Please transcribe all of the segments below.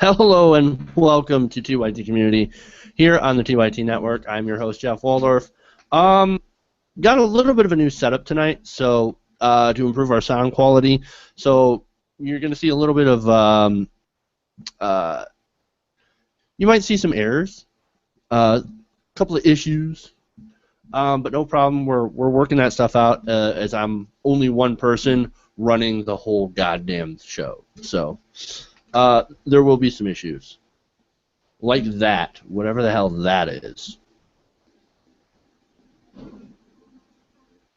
Hello and welcome to TYT Community here on the TYT Network. I'm your host, Jeff Waldorf. Got a little bit of a new setup tonight, so to improve our sound quality. So you're going to see a little bit of, you might see some errors, a couple of issues, but no problem. We're working that stuff out as I'm only one person running the whole goddamn show. So there will be some issues. Like that, whatever the hell that is.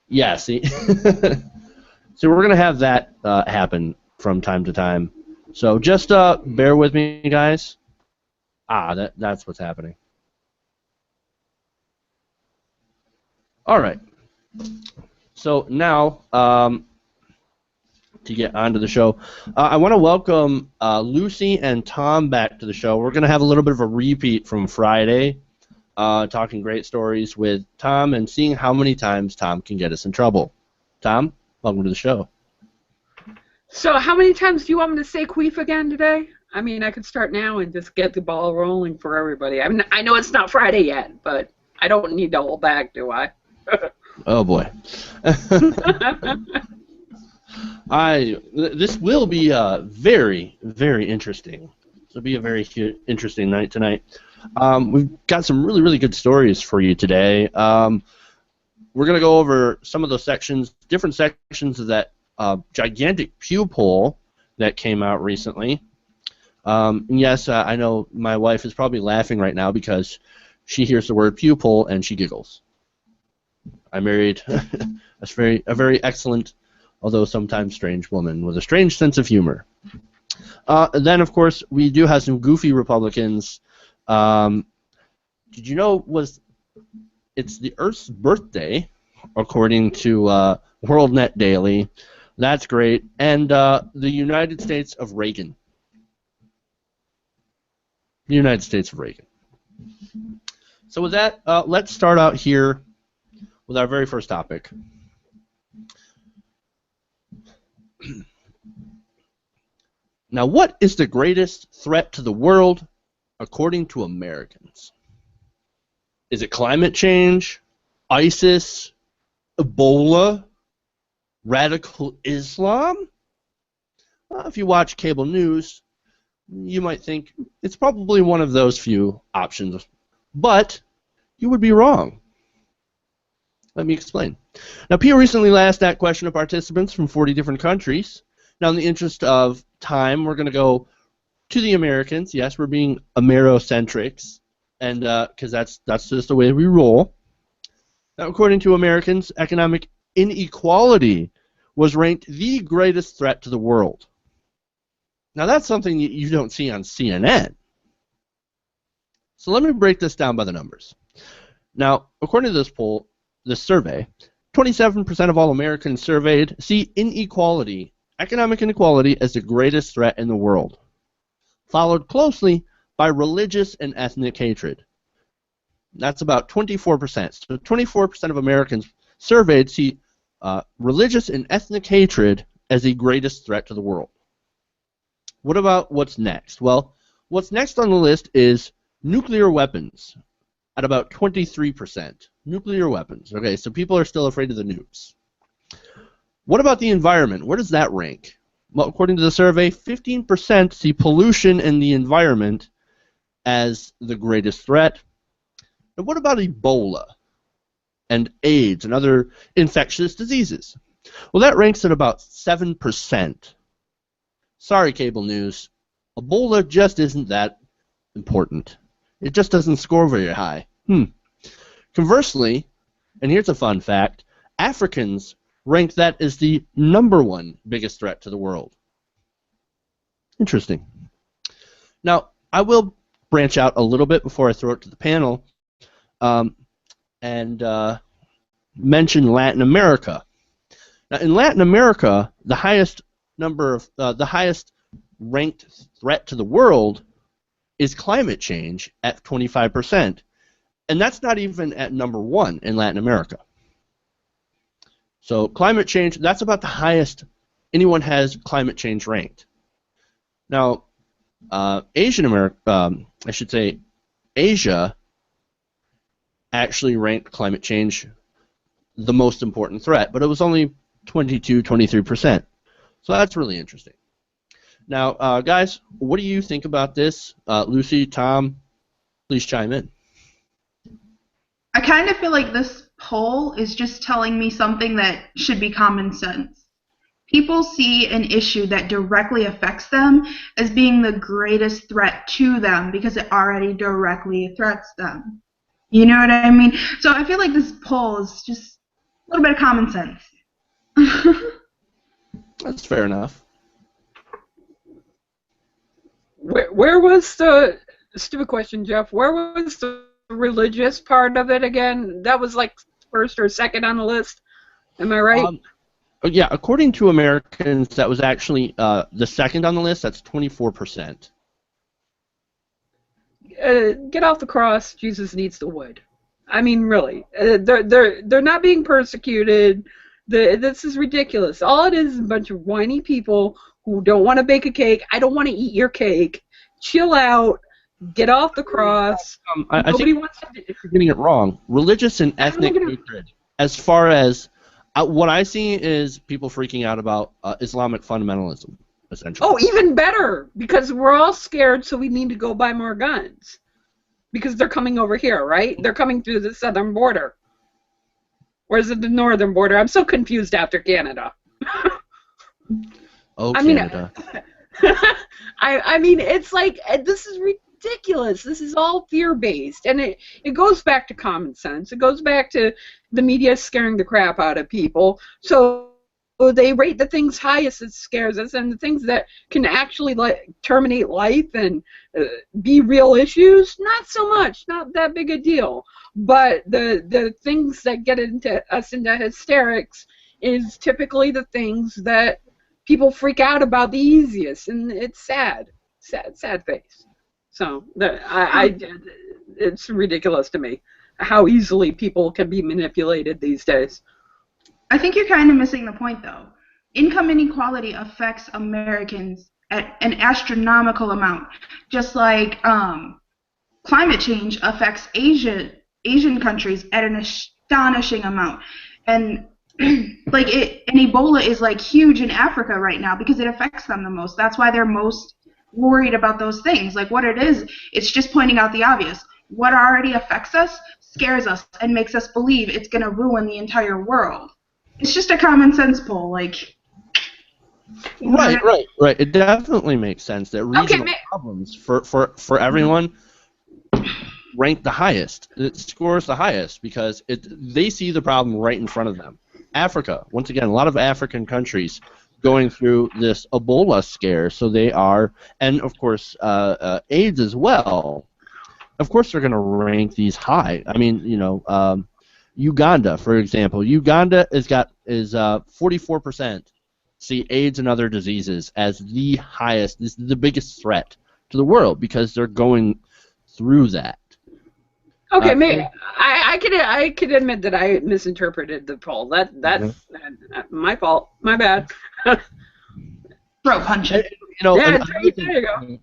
Yeah, see? So we're going to have that happen from time to time. So just bear with me, guys. That's what's happening. All right. So now, to get onto the show, I want to welcome Lucy and Tom back to the show. We're going to have a little bit of a repeat from Friday, talking great stories with Tom and seeing how many times Tom can get us in trouble. Tom, welcome to the show. So how many times do you want me to say queef again today? I mean, I could start now and just get the ball rolling for everybody. I mean, I know it's not Friday yet, but I don't need to hold back, do I? Oh, boy. This will be very, very interesting. This will be a very interesting night tonight. We've got some really, really good stories for you today. We're going to go over some of those sections, different sections of that gigantic Pew poll that came out recently. And yes, I know my wife is probably laughing right now because she hears the word Pew poll and she giggles. I married a very excellent, although sometimes strange woman with a strange sense of humor. Then, of course, we do have some goofy Republicans. Did you know it's the Earth's birthday, according to World Net Daily. That's great. And the United States of Reagan. The United States of Reagan. So with that, let's start out here with our very first topic. Now, what is the greatest threat to the world, according to Americans? Is it climate change, ISIS, Ebola, radical Islam? Well, if you watch cable news, you might think it's probably one of those few options, but you would be wrong. Let me explain. Now, Pew recently asked that question to participants from 40 different countries. Now, in the interest of time, we're going to go to the Americans. Yes, we're being Amerocentrics, and because that's just the way we roll. Now, according to Americans, economic inequality was ranked the greatest threat to the world. Now, that's something you don't see on CNN. So let me break this down by the numbers. Now, according to this survey, 27% of all Americans surveyed see inequality, economic inequality, as the greatest threat in the world, followed closely by religious and ethnic hatred. That's about 24%. So 24% of Americans surveyed see religious and ethnic hatred as the greatest threat to the world. What about what's next? Well, what's next on the list is nuclear weapons at about 23%. Nuclear weapons. Okay, so people are still afraid of the nukes. What about the environment? Where does that rank? Well, according to the survey, 15% see pollution in the environment as the greatest threat. And what about Ebola and AIDS and other infectious diseases? Well, that ranks at about 7%. Sorry, cable news. Ebola just isn't that important. It just doesn't score very high. Conversely, and here's a fun fact, Africans rank that as the #1 biggest threat to the world. Interesting. Now, I will branch out a little bit before I throw it to the panel and mention Latin America. Now, in Latin America, the highest ranked threat to the world is climate change at 25%, and that's not even at #1 in Latin America. So climate change, that's about the highest anyone has climate change ranked. Now, I should say, Asia actually ranked climate change the most important threat, but it was only 23%. So that's really interesting. Now, guys, what do you think about this? Lucy, Tom, please chime in. I kind of feel like this poll is just telling me something that should be common sense. People see an issue that directly affects them as being the greatest threat to them because it already directly threats them. You know what I mean? So I feel like this poll is just a little bit of common sense. That's fair enough. Where was the stupid question, Jeff? Where was the religious part of it again? That was like first or second on the list. Am I right? Yeah, according to Americans, that was actually the second on the list. That's 24%. Get off the cross. Jesus needs the wood. I mean, really, they're not being persecuted. This is ridiculous. All it is a bunch of whiny people who don't want to bake a cake. I don't want to eat your cake. Chill out. Get off the cross. I think wants to. you're getting it wrong. Religious and ethnic hatred. As far as what I see is people freaking out about Islamic fundamentalism, essentially. Oh, even better, because we're all scared, so we need to go buy more guns. Because they're coming over here, right? They're coming through the southern border. Or is it the northern border? I'm so confused after Canada. Oh, Canada. I mean, it's like, this is ridiculous. This is all fear-based. And it goes back to common sense. It goes back to the media scaring the crap out of people. So they rate the things highest that scares us, and the things that can actually terminate life and be real issues, not so much, not that big a deal. But the things that get us into hysterics is typically the things that people freak out about the easiest, and it's sad face. So it's ridiculous to me how easily people can be manipulated these days. I think you're kind of missing the point, though. Income inequality affects Americans at an astronomical amount, just like climate change affects Asian countries at an astonishing amount. And and Ebola is like huge in Africa right now because it affects them the most. That's why they're most worried about those things. Like what it is, it's just pointing out the obvious. What already affects us scares us and makes us believe it's going to ruin the entire world. It's just a common sense poll, like. Right. It definitely makes sense that regional problems for everyone rank the highest. It scores the highest because they see the problem right in front of them. Africa, once again, a lot of African countries going through this Ebola scare, so they are, and of course AIDS as well. Of course, they're going to rank these high. I mean, Uganda, for example. Uganda is 44% see AIDS and other diseases as the highest, this is the biggest threat to the world because they're going through that. Okay, maybe I could admit that I misinterpreted the poll. That's my fault. My bad. Throat punch it. There you go.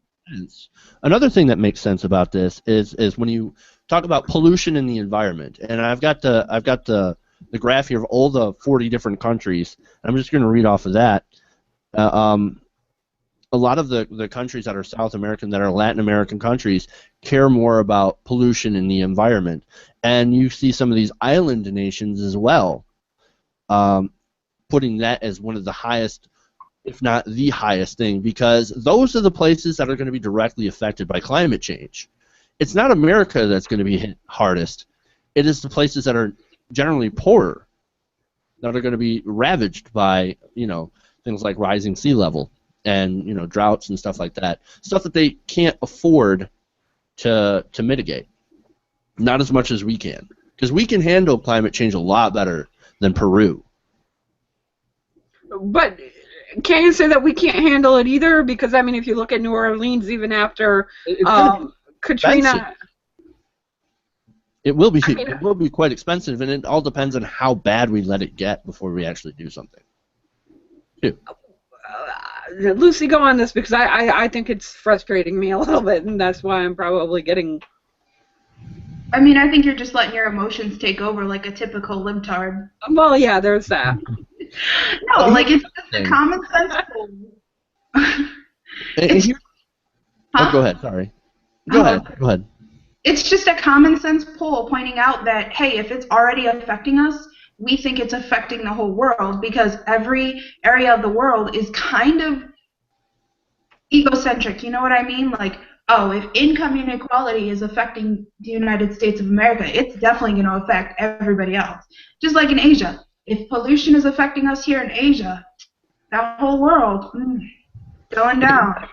Another thing that makes sense about this is when you talk about pollution in the environment, and I've got the graph here of all the 40 different countries. I'm just going to read off of that. A lot of the countries that are South American, that are Latin American countries, care more about pollution in the environment. And you see some of these island nations as well, putting that as one of the highest, if not the highest thing, because those are the places that are going to be directly affected by climate change. It's not America that's going to be hit hardest. It is the places that are generally poorer that are going to be ravaged by, things like rising sea level and, droughts and stuff like that. Stuff that they can't afford to mitigate. Not as much as we can. Because we can handle climate change a lot better than Peru. But can't you say that we can't handle it either? Because, if you look at New Orleans, even after Katrina... It will be quite expensive, and it all depends on how bad we let it get before we actually do something. Lucy, go on this because I think it's frustrating me a little bit, and that's why I'm probably getting. I mean, I think you're just letting your emotions take over like a typical libtard. Well, yeah, there's that. No, like it's just a common sense poll. Oh, go ahead. Sorry. Go ahead. It's just a common sense poll pointing out that, hey, if it's already affecting us, we think it's affecting the whole world because every area of the world is kind of egocentric. You know what I mean? Like, oh, if income inequality is affecting the United States of America, it's definitely going to affect everybody else. Just like in Asia. If pollution is affecting us here in Asia, that whole world, going down.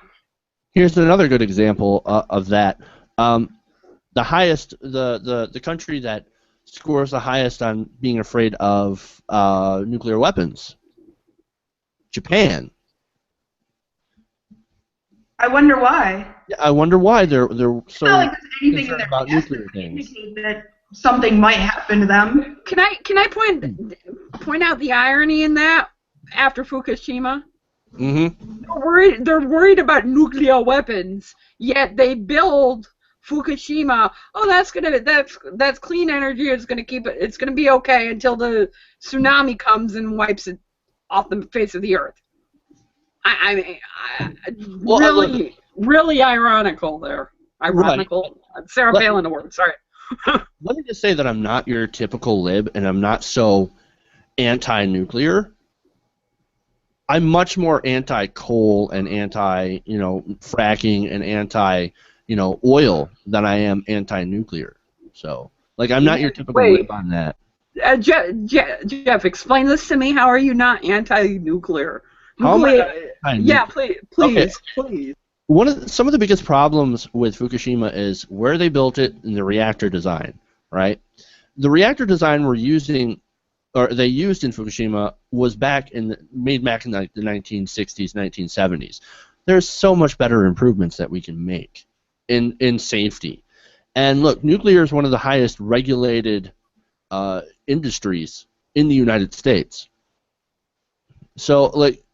Here's another good example of that. The highest, the country that scores the highest on being afraid of nuclear weapons, Japan. I wonder why. Yeah, I wonder why they're so like there's anything concerned in about their nuclear things. That something might happen to them. Can I point out the irony in that after Fukushima? Mm-hmm. They're worried about nuclear weapons, yet they build Fukushima. Oh, that's clean energy. It's gonna be okay until the tsunami comes and wipes it off the face of the earth. Really ironical there. Ironical. Right. Sarah Palin award. Sorry. Let me just say that I'm not your typical lib, and I'm not so anti-nuclear. I'm much more anti-coal and fracking and oil than I am anti-nuclear. So, like, I'm not your typical lib on that. Jeff, explain this to me. How are you not anti-nuclear? How am I not anti-nuclear? Yeah, please. Some of the biggest problems with Fukushima is where they built it and the reactor design, right? The reactor design they used in Fukushima was made back in the 1960s, 1970s. There's so much better improvements that we can make in safety. And look, nuclear is one of the highest regulated industries in the United States. So, like,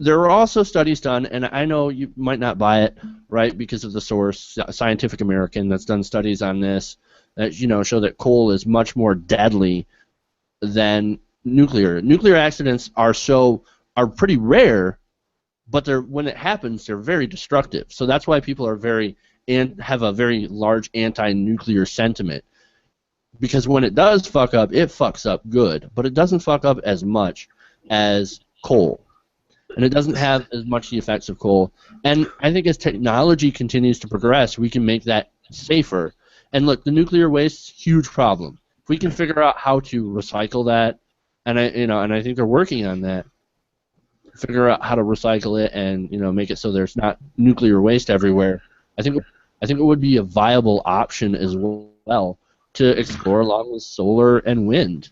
there are also studies done, and I know you might not buy it, right, because of the source, Scientific American, that's done studies on this that show that coal is much more deadly than nuclear. Nuclear accidents are pretty rare, but when it happens, they're very destructive. So that's why people are have a very large anti-nuclear sentiment, because when it does fuck up, it fucks up good, but it doesn't fuck up as much as coal. And it doesn't have as much the effects of coal. And I think as technology continues to progress, we can make that safer. And look, the nuclear waste, huge problem. If we can figure out how to recycle that, and I think they're working on that, figure out how to recycle it and make it so there's not nuclear waste everywhere. I think it would be a viable option as well to explore along with solar and wind.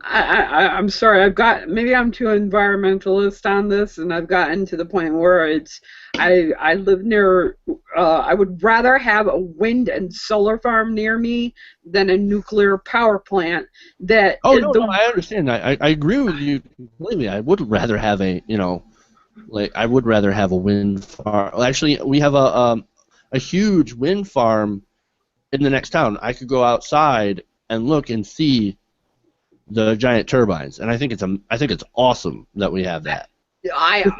I'm sorry. Maybe I'm too environmentalist on this, and I've gotten to the point where I live near. I would rather have a wind and solar farm near me than a nuclear power plant. No, I understand. I agree with you completely. I would rather have a wind farm. Well, actually, we have a huge wind farm in the next town. I could go outside and look and see the giant turbines, and I think it's awesome that we have that. I love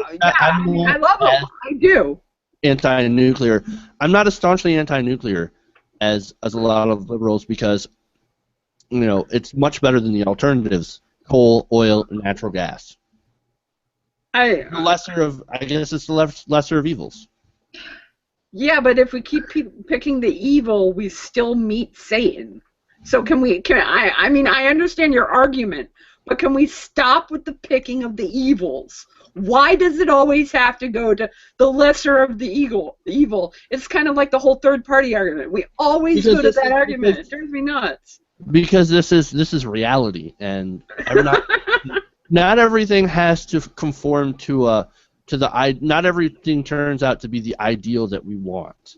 them. I do. Anti-nuclear. I'm not as staunchly anti-nuclear as a lot of liberals because it's much better than the alternatives: coal, oil, and natural gas. I guess it's the lesser of evils. Yeah, but if we keep picking the evil, we still meet Satan. So I understand your argument, but can we stop with the picking of the evils? Why does it always have to go to the lesser of the evil? It's kind of like the whole third-party argument. We always go to that argument. It drives me nuts. Because this is reality, and not everything has to conform not everything turns out to be the ideal that we want.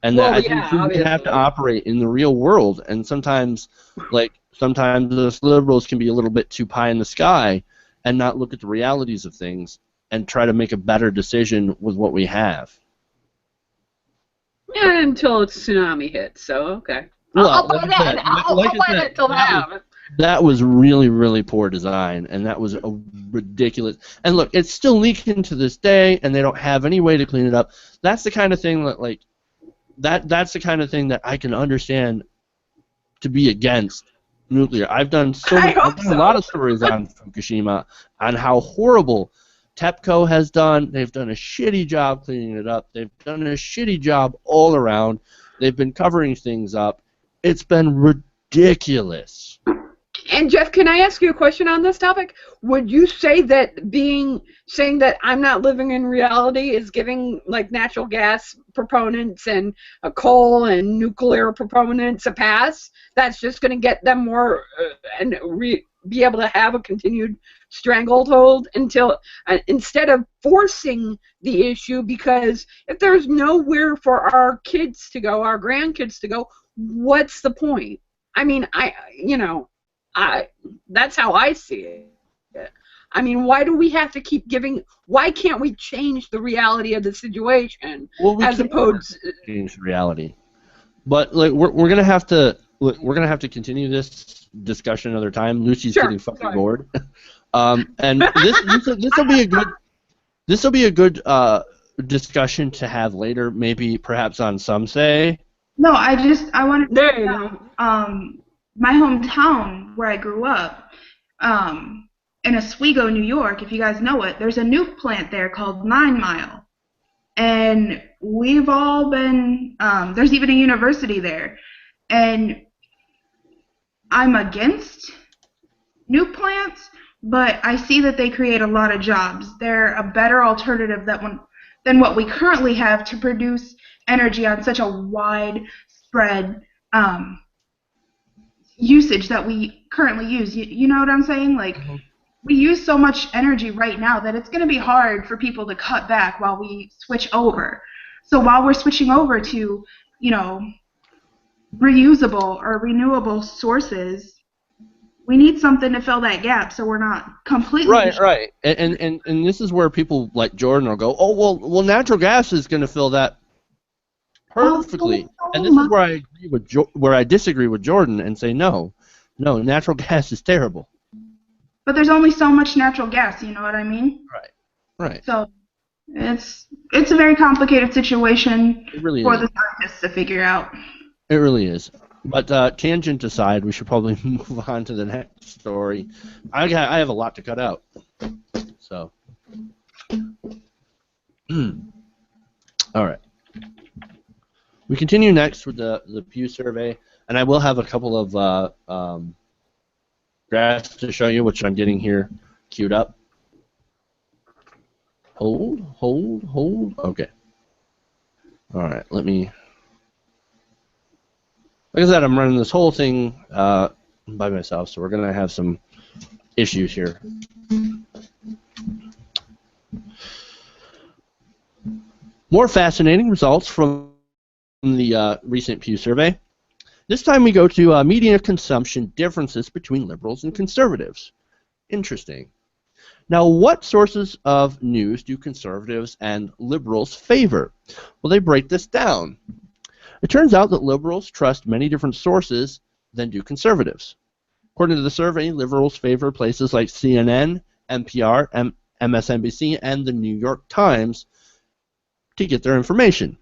And I think we have to operate in the real world, and sometimes us liberals can be a little bit too pie in the sky, and not look at the realities of things and try to make a better decision with what we have. Yeah, until a tsunami hits. So okay, Well, I'll buy that. I'll buy that until that happens. That was really, really poor design, and that was a ridiculous. And look, it's still leaking to this day, and they don't have any way to clean it up. That's the kind of thing that, like, that's the kind of thing that I can understand to be against nuclear. I've done a lot of stories on Fukushima on how horrible TEPCO has done. They've done a shitty job cleaning it up. They've done a shitty job all around. They've been covering things up. It's been ridiculous. And Jeff, can I ask you a question on this topic? Would you say that saying that I'm not living in reality is giving like natural gas proponents and coal and nuclear proponents a pass? That's just going to get them more be able to have a continued stranglehold until instead of forcing the issue, because if there's nowhere for our kids to go, our grandkids to go, what's the point? I mean, that's how I see it. I mean, why do we have to keep giving? Why can't we change the reality of the situation as opposed to change reality? But like, we're gonna have to continue this discussion another time. Lucy's getting fucking bored, and this will be a good discussion to have later, maybe perhaps on Some Say. No, I wanted to point out, my hometown where I grew up, in Oswego, New York, if you guys know it, there's a nuke plant there called 9 Mile. And we've all been, there's even a university there. And I'm against nuke plants, but I see that they create a lot of jobs. They're a better alternative than what we currently have to produce energy on such a widespread usage that we currently use. You know what I'm saying? Like, we use so much energy right now that it's going to be hard for people to cut back while we switch over. So while we're switching over to, reusable or renewable sources, we need something to fill that gap so we're not completely... Right. And this is where people like Jordan will go, oh, well, natural gas is going to fill that perfectly. And this is where I agree with where I disagree with Jordan and say no, natural gas is terrible. But there's only so much natural gas, you know what I mean? Right. So it's a very complicated situation for the scientists to figure out. It really is. But tangent aside, we should probably move on to the next story. I have a lot to cut out. So, all right. We continue next with the Pew survey, and I will have a couple of graphs to show you, which I'm getting here queued up. Hold. Okay. All right. Let me. Like I said, I'm running this whole thing by myself, so we're gonna have some issues here. More fascinating results from the recent Pew survey. This time we go to media consumption differences between liberals and conservatives. Interesting. Now, what sources of news do conservatives and liberals favor? Well, they break this down. It turns out that liberals trust many different sources than do conservatives. According to the survey, liberals favor places like CNN, NPR, MSNBC, and the New York Times to get their information.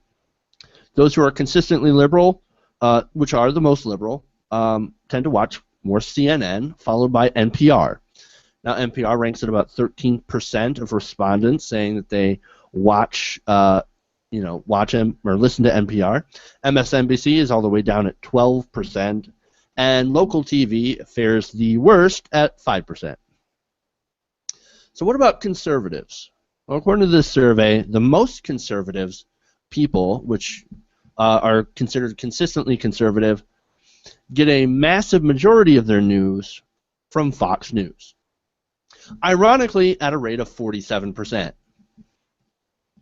Those who are consistently liberal, which are the most liberal, tend to watch more CNN, followed by NPR. Now, NPR ranks at about 13% of respondents saying that they watch him or listen to NPR. MSNBC is all the way down at 12%, and local TV fares the worst at 5%. So what about conservatives? Well, according to this survey, the most conservatives people, which are considered consistently conservative, get a massive majority of their news from Fox News. Ironically, at a rate of 47%.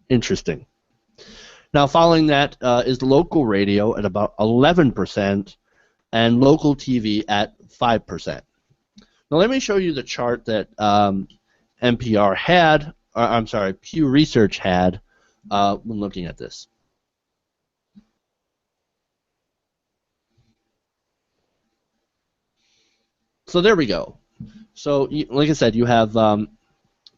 Interesting. Now, following that is local radio at about 11% and local TV at 5%. Now, let me show you the chart that NPR had, or, I'm sorry, Pew Research had when looking at this. So there we go. So, like I said, you have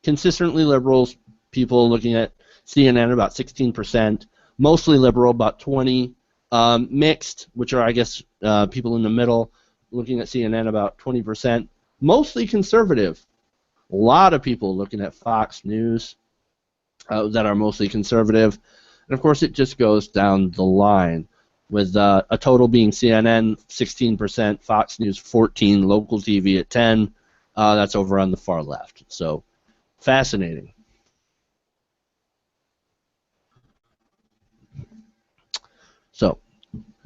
consistently liberals, people looking at CNN about 16%, mostly liberal about 20%, mixed, which are, I guess, people in the middle, looking at CNN about 20%, mostly conservative. A lot of people looking at Fox News that are mostly conservative. And, of course, it just goes down the line, with a total being CNN 16%, Fox News 14%, local TV at 10%. That's over on the far left. So, fascinating. So,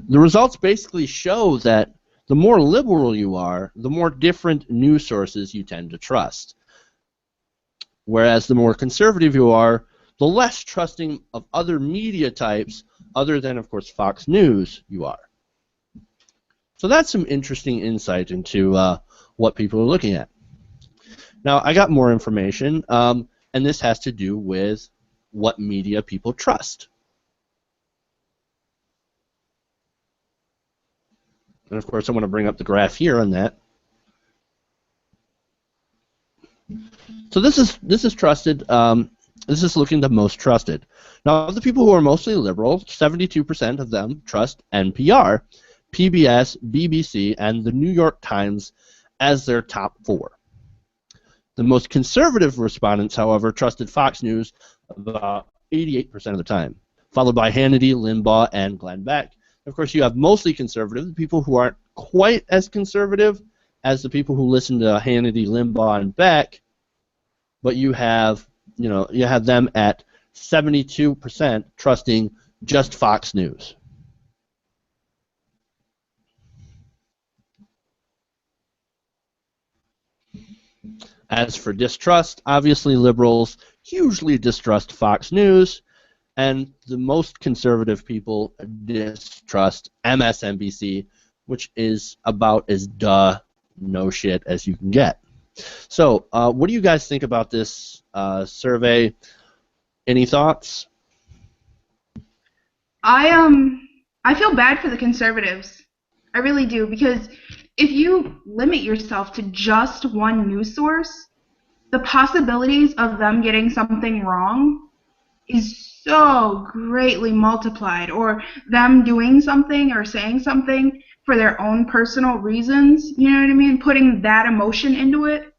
the results basically show that the more liberal you are, the more different news sources you tend to trust. Whereas the more conservative you are, the less trusting of other media types, other than, of course, Fox News, you are. So that's some interesting insight into what people are looking at. Now, I got more information, and this has to do with what media people trust. And, of course, I want to bring up the graph here on that. So this is trusted. This is looking the most trusted. Now, of the people who are mostly liberal, 72% of them trust NPR, PBS, BBC, and the New York Times as their top 4. The most conservative respondents, however, trusted Fox News about 88% of the time, followed by Hannity, Limbaugh, and Glenn Beck. Of course, you have mostly conservative, the people who aren't quite as conservative as the people who listen to Hannity, Limbaugh, and Beck, but you have them at 72% trusting just Fox News. As for distrust, obviously liberals hugely distrust Fox News, and the most conservative people distrust MSNBC, which is about as no shit as you can get. So, what do you guys think about this survey? Any thoughts? I feel bad for the conservatives. I really do, because if you limit yourself to just one news source, the possibilities of them getting something wrong is so greatly multiplied, or them doing something or saying something for their own personal reasons, you know what I mean? Putting that emotion into it.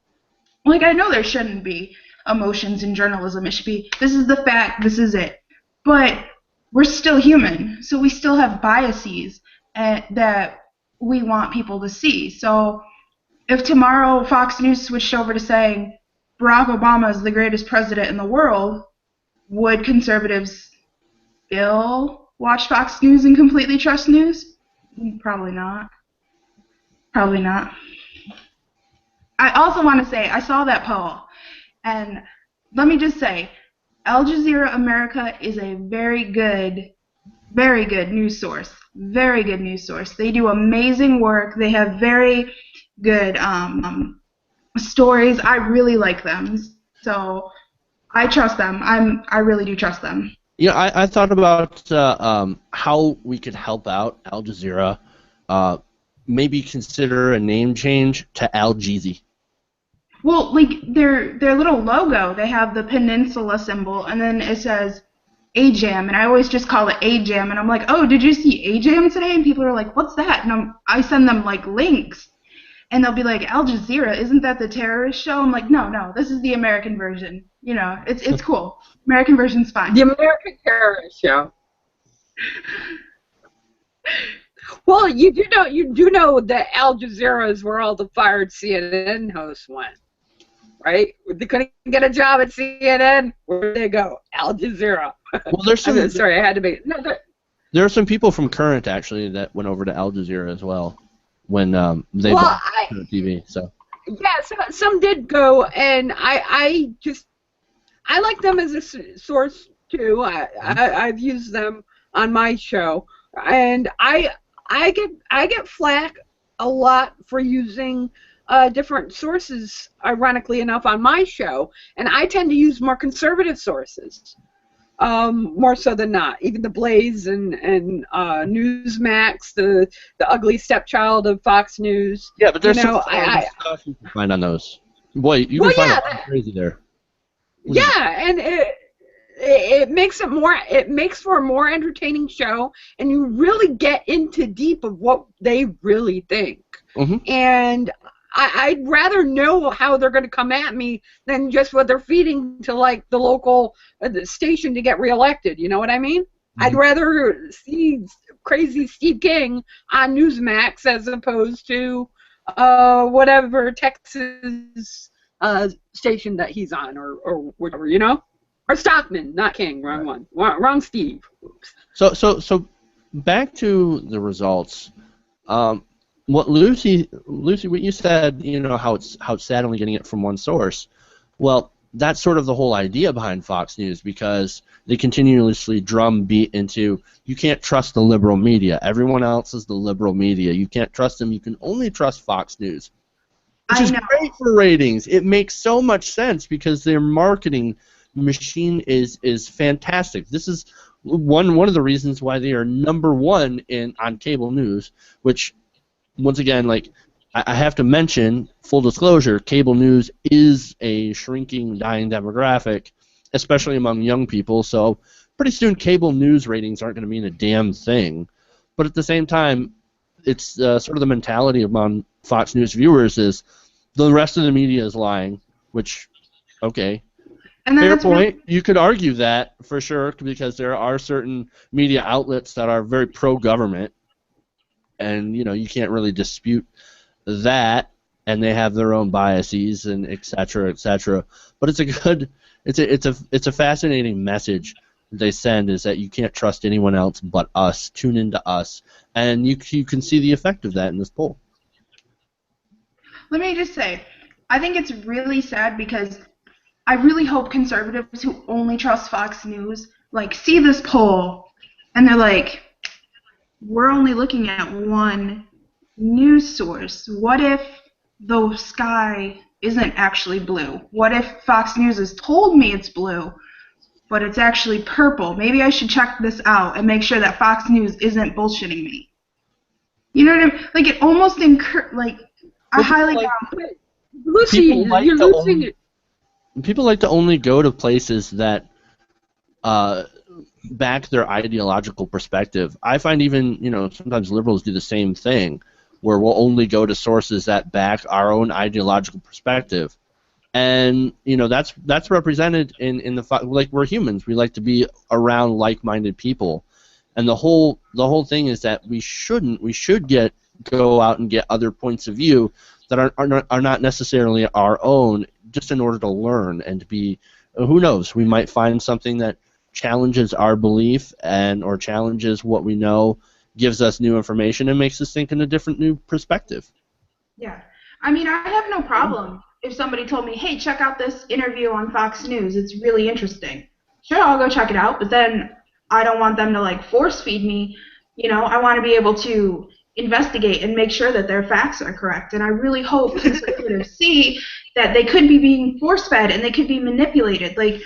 Like, I know there shouldn't be emotions in journalism. It should be, this is the fact, this is it. But we're still human, so we still have biases that we want people to see. So if tomorrow Fox News switched over to saying Barack Obama is the greatest president in the world, would conservatives still watch Fox News and completely trust news? Probably not. Probably not. I also want to say, I saw that poll, and let me just say, Al Jazeera America is a very good news source. Very good news source. They do amazing work. They have very good stories. I really like them. So I trust them. I really do trust them. Yeah, I thought about how we could help out Al Jazeera. Maybe consider a name change to Al Jeezy. Well, like their little logo, they have the peninsula symbol, and then it says A-Jam, and I always just call it A-Jam, and I'm like, oh, did you see A-Jam today? And people are like, what's that? And I send them like links, and they'll be like, Al Jazeera, isn't that the terrorist show? I'm like, no, this is the American version. You know, it's cool. American version's fine. The American terrorist show. Well, you do know that Al Jazeera is where all the fired CNN hosts went, right? They couldn't get a job at CNN. Where'd they go? Al Jazeera. Well, there's some. Sorry, I had to be. No, there are some people from Current actually that went over to Al Jazeera as well when they bought TV. So. Yeah, some did go, and I like them as a source too. I've used them on my show, and I get flack a lot for using different sources, ironically enough, on my show, and I tend to use more conservative sources, more so than not. Even the Blaze and Newsmax, the ugly stepchild of Fox News. Yeah, but there's you know, some stuff you can find on those. Boy, you can find a lot of crazy there. Yeah, and it makes it more. It makes for a more entertaining show, and you really get into deep of what they really think. And I'd rather know how they're going to come at me than just what they're feeding to like the local the station to get reelected. You know what I mean? I'd rather see crazy Steve King on Newsmax as opposed to whatever Texas station that he's on or whatever, you know? Or Stockman, not King, wrong one. Wrong Steve. Oops. So back to the results. What Lucy, what you said, you know, how it's sad only getting it from one source. Well, that's sort of the whole idea behind Fox News, because they continuously drumbeat into, you can't trust the liberal media. Everyone else is the liberal media. You can't trust them. You can only trust Fox News. Which is great for ratings. It makes so much sense because their marketing machine is fantastic. This is one of the reasons why they are #1 on cable news, which, once again, like, I have to mention, full disclosure, cable news is a shrinking, dying demographic, especially among young people, so pretty soon cable news ratings aren't going to mean a damn thing. But at the same time, it's sort of the mentality among Fox News viewers is the rest of the media is lying, which, okay, fair point. You could argue that for sure, because there are certain media outlets that are very pro-government, and you know you can't really dispute that, and they have their own biases and et cetera, et cetera. But it's a good, it's a fascinating message they send, is that you can't trust anyone else but us. Tune into us, and you can see the effect of that in this poll. Let me just say, I think it's really sad because I really hope conservatives who only trust Fox News like see this poll and they're like, we're only looking at one news source. What if the sky isn't actually blue? What if Fox News has told me it's blue, but it's actually purple? Maybe I should check this out and make sure that Fox News isn't bullshitting me. You know what I mean? Like, it almost I highly doubt it. Lucy, you're losing it. People like to only go to places that back their ideological perspective. I find even, you know, sometimes liberals do the same thing, where we'll only go to sources that back our own ideological perspective. And, you know, that's represented in the like, we're humans. We like to be around like-minded people. And the whole thing is that we should go out and get other points of view that are not necessarily our own, just in order to learn and to be, who knows, we might find something that challenges our belief or challenges what we know, gives us new information, and makes us think in a different new perspective. Yeah. I mean, I have no problem if somebody told me, hey, check out this interview on Fox News. It's really interesting. Sure, I'll go check it out, but then I don't want them to, like, force feed me. You know, I want to be able to investigate and make sure that their facts are correct. And I really hope conservatives see that they could be being force-fed and they could be manipulated. Like,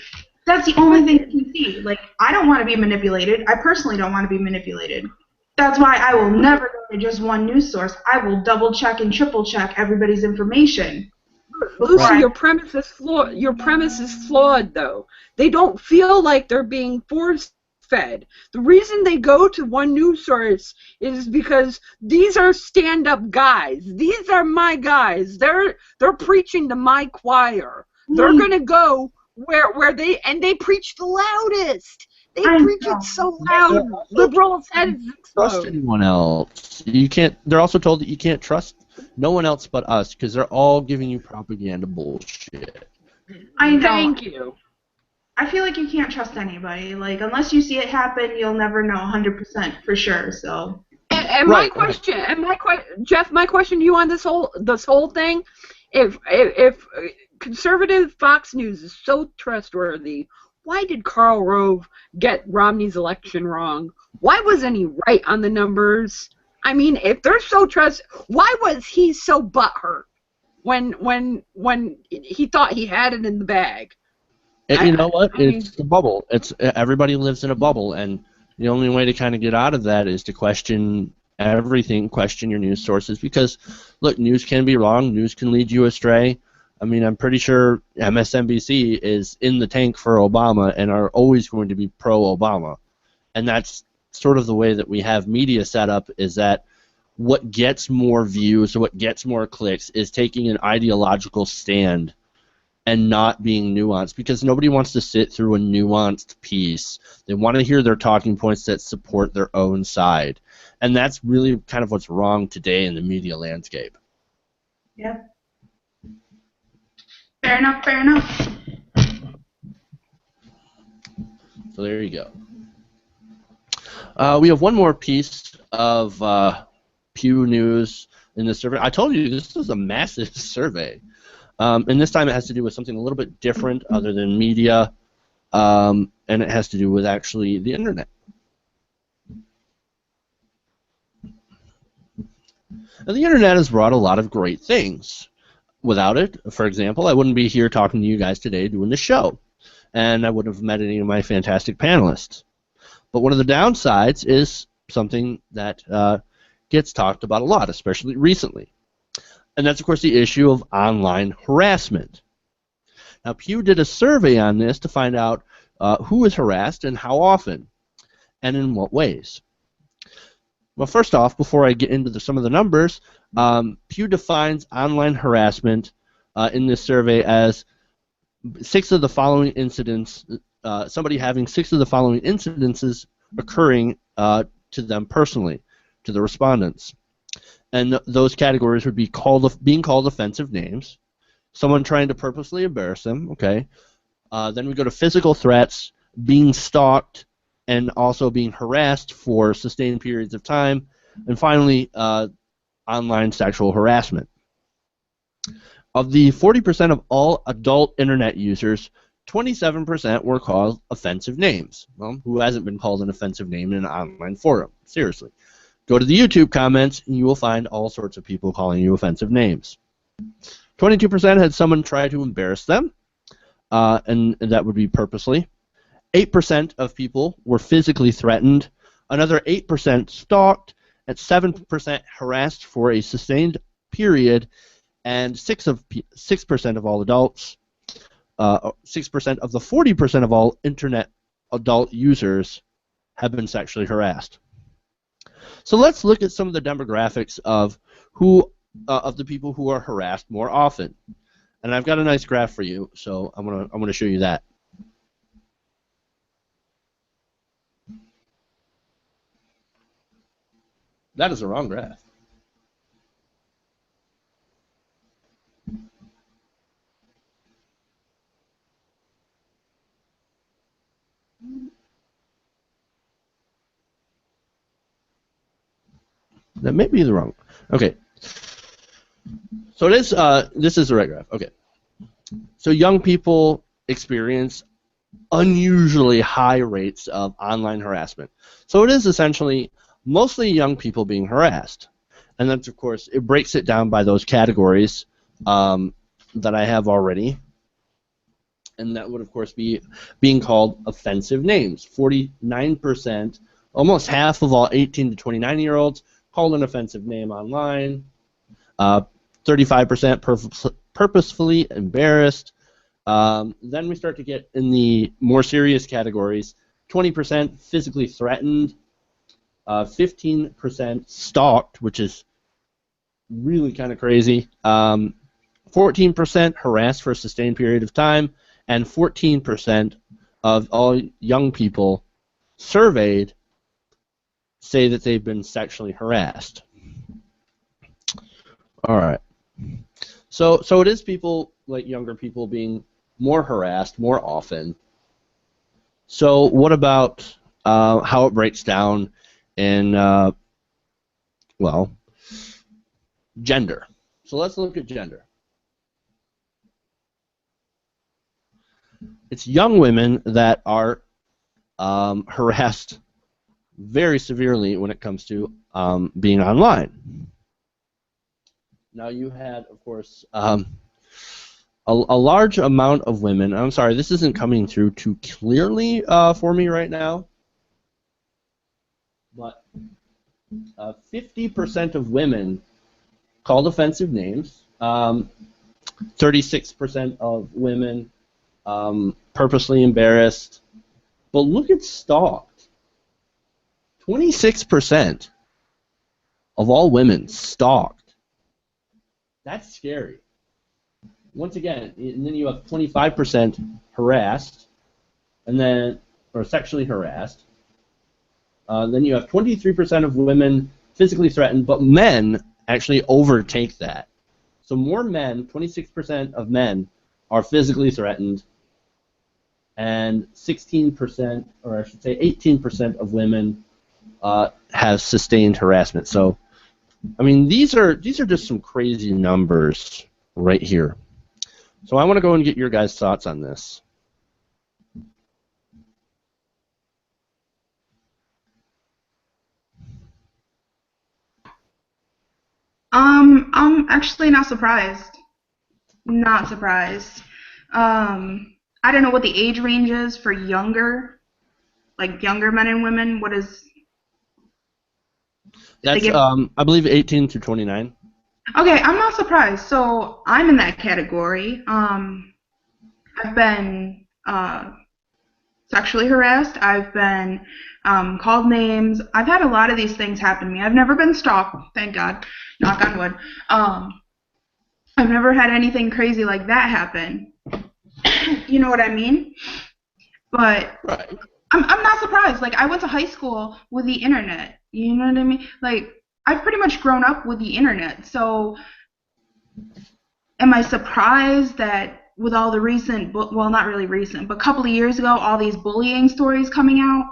that's the only thing you can see. Like, I don't want to be manipulated. I personally don't want to be manipulated. That's why I will never go to just one news source. I will double-check and triple-check everybody's information. Lucy, your premise is flawed. Your premise is flawed, though. They don't feel like they're being force-fed. The reason they go to one news source is because these are stand-up guys. These are my guys. They're preaching to my choir. They're gonna go where they preach the loudest. They preach it so loud. Liberals' heads explode. Trust anyone else. You can't. They're also told that you can't trust no one else but us, because they're all giving you propaganda bullshit. Thank you. I feel like you can't trust anybody. Like, unless you see it happen, you'll never know 100% for sure. So. And my question, Jeff, my question to you on this whole thing, if conservative Fox News is so trustworthy, why did Karl Rove get Romney's election wrong? Why wasn't he right on the numbers? I mean, if they're so why was he so butthurt? when he thought he had it in the bag. You know what? It's a bubble. Everybody lives in a bubble, and the only way to kind of get out of that is to question everything, question your news sources, because, look, news can be wrong, news can lead you astray. I mean, I'm pretty sure MSNBC is in the tank for Obama and are always going to be pro-Obama, and that's sort of the way that we have media set up, is that what gets more views, what gets more clicks, is taking an ideological stand and not being nuanced, because nobody wants to sit through a nuanced piece. They want to hear their talking points that support their own side. And that's really kind of what's wrong today in the media landscape. Yeah. Fair enough, fair enough. So there you go. We have one more piece of Pew News in this survey. I told you this is a massive survey. And this time it has to do with something a little bit different other than media, and it has to do with actually the internet. And the internet has brought a lot of great things. Without it, for example, I wouldn't be here talking to you guys today doing the show, and I wouldn't have met any of my fantastic panelists. But one of the downsides is something that gets talked about a lot, especially recently. And that's, of course, the issue of online harassment. Now, Pew did a survey on this to find out who is harassed and how often, and in what ways. Well, first off, before I get into some of the numbers, Pew defines online harassment in this survey as 6 of the following incidents, somebody having 6 of the following incidences occurring to them personally, to the respondents. And those categories would be being called offensive names, someone trying to purposely embarrass them, okay. Then we go to physical threats, being stalked, and also being harassed for sustained periods of time, and finally, online sexual harassment. Of the 40% of all adult internet users, 27% were called offensive names. Well, who hasn't been called an offensive name in an online forum? Seriously. Go to the YouTube comments, and you will find all sorts of people calling you offensive names. 22% had someone try to embarrass them, and that would be purposely. 8% of people were physically threatened. Another 8% stalked, and 7% harassed for a sustained period, and 6% of all adults, 6% of the 40% of all internet adult users have been sexually harassed. So let's look at some of the demographics of of the people who are harassed more often. And I've got a nice graph for you, so I'm gonna show you that. That is the wrong graph. That may be the wrong. Okay. So this is the right graph. Okay. So young people experience unusually high rates of online harassment. So it is essentially mostly young people being harassed. And that's, of course, it breaks it down by those categories that I have already. And that would, of course, be being called offensive names. 49%, almost half of all 18 to 29-year-olds called an offensive name online. 35% purposefully embarrassed. Then we start to get in the more serious categories. 20% physically threatened. 15% stalked, which is really kind of crazy. 14% harassed for a sustained period of time. And 14% of all young people surveyed say that they've been sexually harassed. All right. So it is people, like younger people, being more harassed more often. So what about how it breaks down in, well, gender? So let's look at gender. It's young women that are harassed very severely when it comes to being online. Now you had, of course, a large amount of women. I'm sorry, this isn't coming through too clearly for me right now, but 50% of women called offensive names. 36% of women purposely embarrassed. But look at stalked. 26% of all women stalked. That's scary. Once again, and then you have 25% harassed, and then, or sexually harassed. Then you have 23% of women physically threatened, but men actually overtake that. So more men, 26% of men, are physically threatened, and 16%, or I should say 18% of women have sustained harassment. So, I mean, these are just some crazy numbers right here. So I want to go and get your guys' thoughts on this. I'm actually not surprised. Not surprised. I don't know what the age range is for younger men and women. What is? That's I believe 18 to 29. Okay, I'm not surprised. So I'm in that category. I've been sexually harassed. I've been called names. I've had a lot of these things happen to me. I've never been stalked, thank God. Knock on wood. I've never had anything crazy like that happen. You know what I mean? But right. I'm not surprised. Like, I went to high school with the internet. You know what I mean? Like, I've pretty much grown up with the internet. So, am I surprised that with all the recent, well, not really recent, but a couple of years ago, all these bullying stories coming out?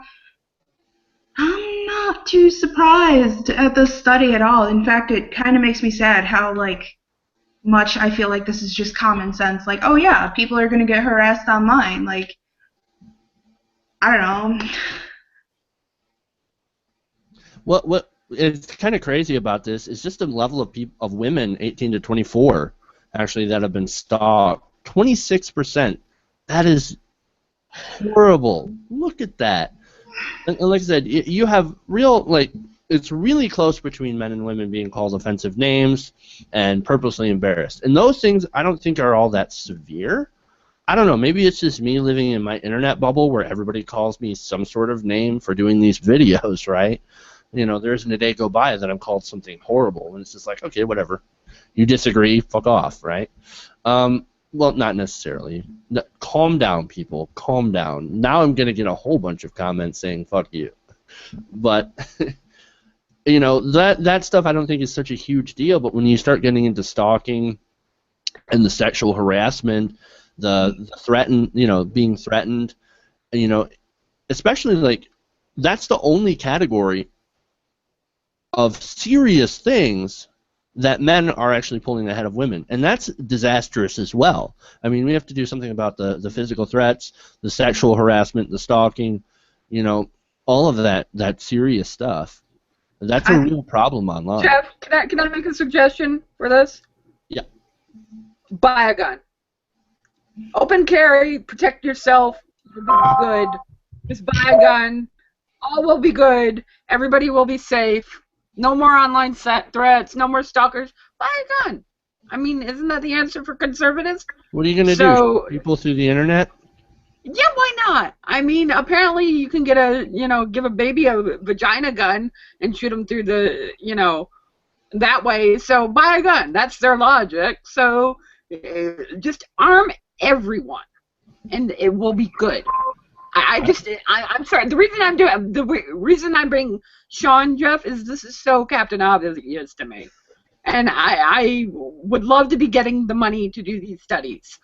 I'm not too surprised at this study at all. In fact, it kind of makes me sad how, like, much I feel like this is just common sense. Like, oh yeah, people are going to get harassed online. Like, I don't know. What is kind of crazy about this is just the level of women 18 to 24 actually that have been stalked. 26%. That is horrible. Look at that. And like I said, you have real, like, it's really close between men and women being called offensive names and purposely embarrassed. And those things I don't think are all that severe. I don't know, maybe it's just me living in my internet bubble where everybody calls me some sort of name for doing these videos, right? You know, there isn't a day go by that I'm called something horrible, and it's just like, okay, whatever. You disagree, fuck off, right? Well, not necessarily. Calm down, people. Calm down. Now I'm going to get a whole bunch of comments saying, fuck you. But, you know, that stuff I don't think is such a huge deal, but when you start getting into stalking and the sexual harassment, the threaten, you know, being threatened, you know, especially, like, that's the only category of serious things that men are actually pulling ahead of women, and that's disastrous as well. I mean, we have to do something about the physical threats, the sexual harassment, the stalking, you know, all of that serious stuff. That's a real problem online. Jeff, can I make a suggestion for this? Yeah. Buy a gun. Open carry, protect yourself, you'll be good. Just buy a gun. All will be good. Everybody will be safe. No more online threats. No more stalkers. Buy a gun. I mean, isn't that the answer for conservatives? What are you going to do? Shoot people through the internet? Yeah, why not? I mean, apparently you can get give a baby a vagina gun and shoot them through the, that way. So buy a gun. That's their logic. So just arm everyone, and it will be good. I'm sorry. The reason I bring Sean, Jeff, is this is so Captain Obvious to me, and I would love to be getting the money to do these studies.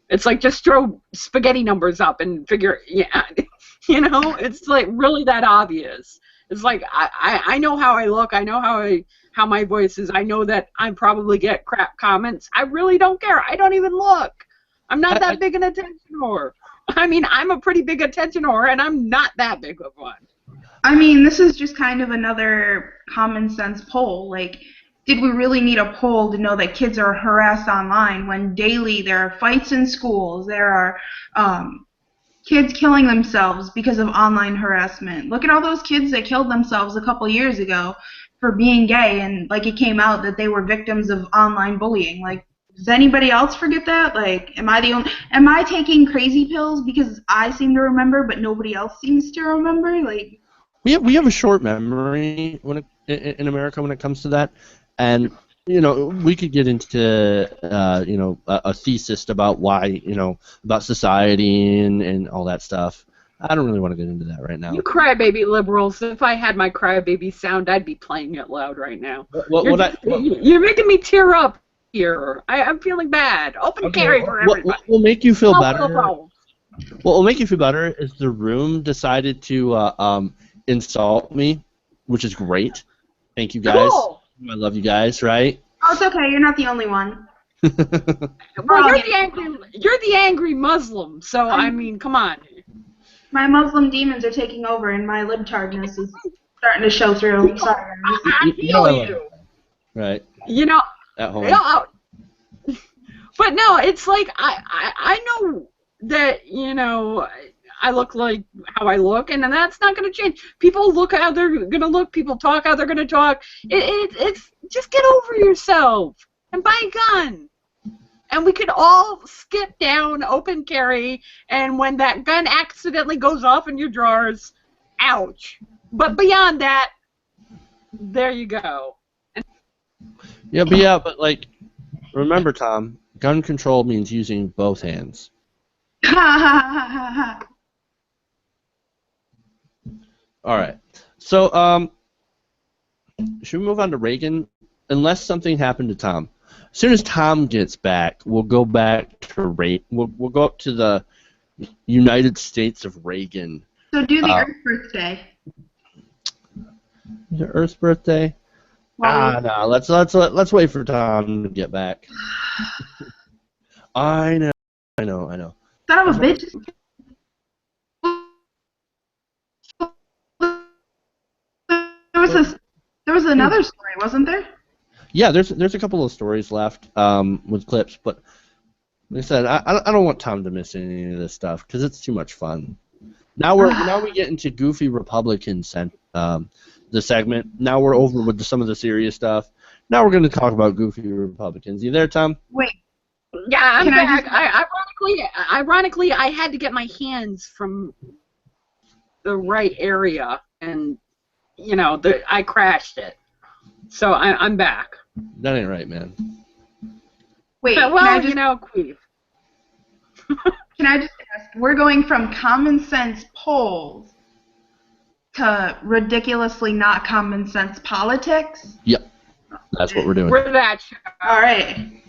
It's like just throw spaghetti numbers up and figure, it's like really that obvious. It's like I know how I look. I know how my voice is. I know that I probably get crap comments. I really don't care. I don't even look. I'm not that big an attention whore. I mean, I'm a pretty big attention whore, and I'm not that big of one. I mean, this is just kind of another common sense poll. Like, did we really need a poll to know that kids are harassed online when daily there are fights in schools, there are kids killing themselves because of online harassment? Look at all those kids that killed themselves a couple years ago for being gay, and like it came out that they were victims of online bullying. Like, does anybody else forget that? Like, am I taking crazy pills because I seem to remember but nobody else seems to remember? Like, we have a short memory in America when it comes to that, and we could get into a thesis about why, about society and all that stuff. I don't really want to get into that right now. You crybaby liberals. If I had my crybaby sound, I'd be playing it loud right now. You're making me tear up here. I'm feeling bad. Open carry for everybody. What will make you feel better? What will make you feel better is the room decided to insult me, which is great. Thank you guys. Cool. I love you guys, right? Oh, it's okay. You're not the only one. Well, you're the angry Muslim, so I mean, come on. My Muslim demons are taking over, and my libtardness is starting to show through. Sorry. I feel you. Right. At home. But no, it's like I know that I look like how I look, and that's not going to change. People look how they're going to look. People talk how they're going to talk. It's just get over yourself and buy a gun. And we could all skip down open carry, and when that gun accidentally goes off in your drawers, ouch. But beyond that, there you go. But like, remember, Tom, gun control means using both hands. All right. So, should we move on to Reagan? Unless something happened to Tom. As soon as Tom gets back, we'll go back to Reagan. We'll go up to the United States of Reagan. So do the Earth birthday. The Earth's birthday? No. Let's wait for Tom to get back. I know. Son of a bitch. There was another story, wasn't there? Yeah, there's a couple of stories left with clips, but like I said, I don't want Tom to miss any of this stuff because it's too much fun. Now we get into goofy Republican the segment. Now we're over with some of the serious stuff. Now we're going to talk about goofy Republicans. You there, Tom? Wait. Yeah, I'm back. Ironically, I had to get my hands from the right area, and I crashed it. So I'm back. That ain't right, man. Wait, Queef. Can I just ask, we're going from common sense polls to ridiculously not common sense politics? Yep. That's what we're doing. We're that show. All right. And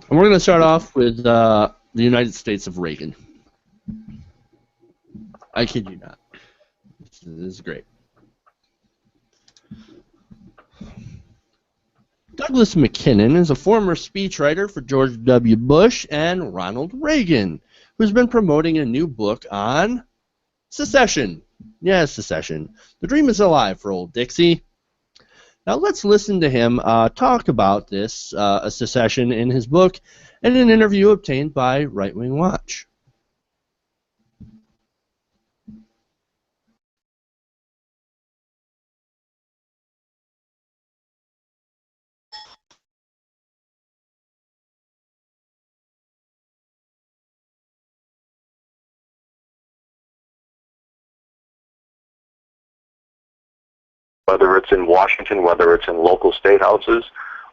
we're going to start off with the United States of Reagan. I kid you not. This is great. Douglas McKinnon is a former speechwriter for George W. Bush and Ronald Reagan, who's been promoting a new book on secession. Yes, secession. The dream is alive for old Dixie. Now let's listen to him talk about this secession in his book and an interview obtained by Right Wing Watch. Whether it's in Washington, whether it's in local state houses,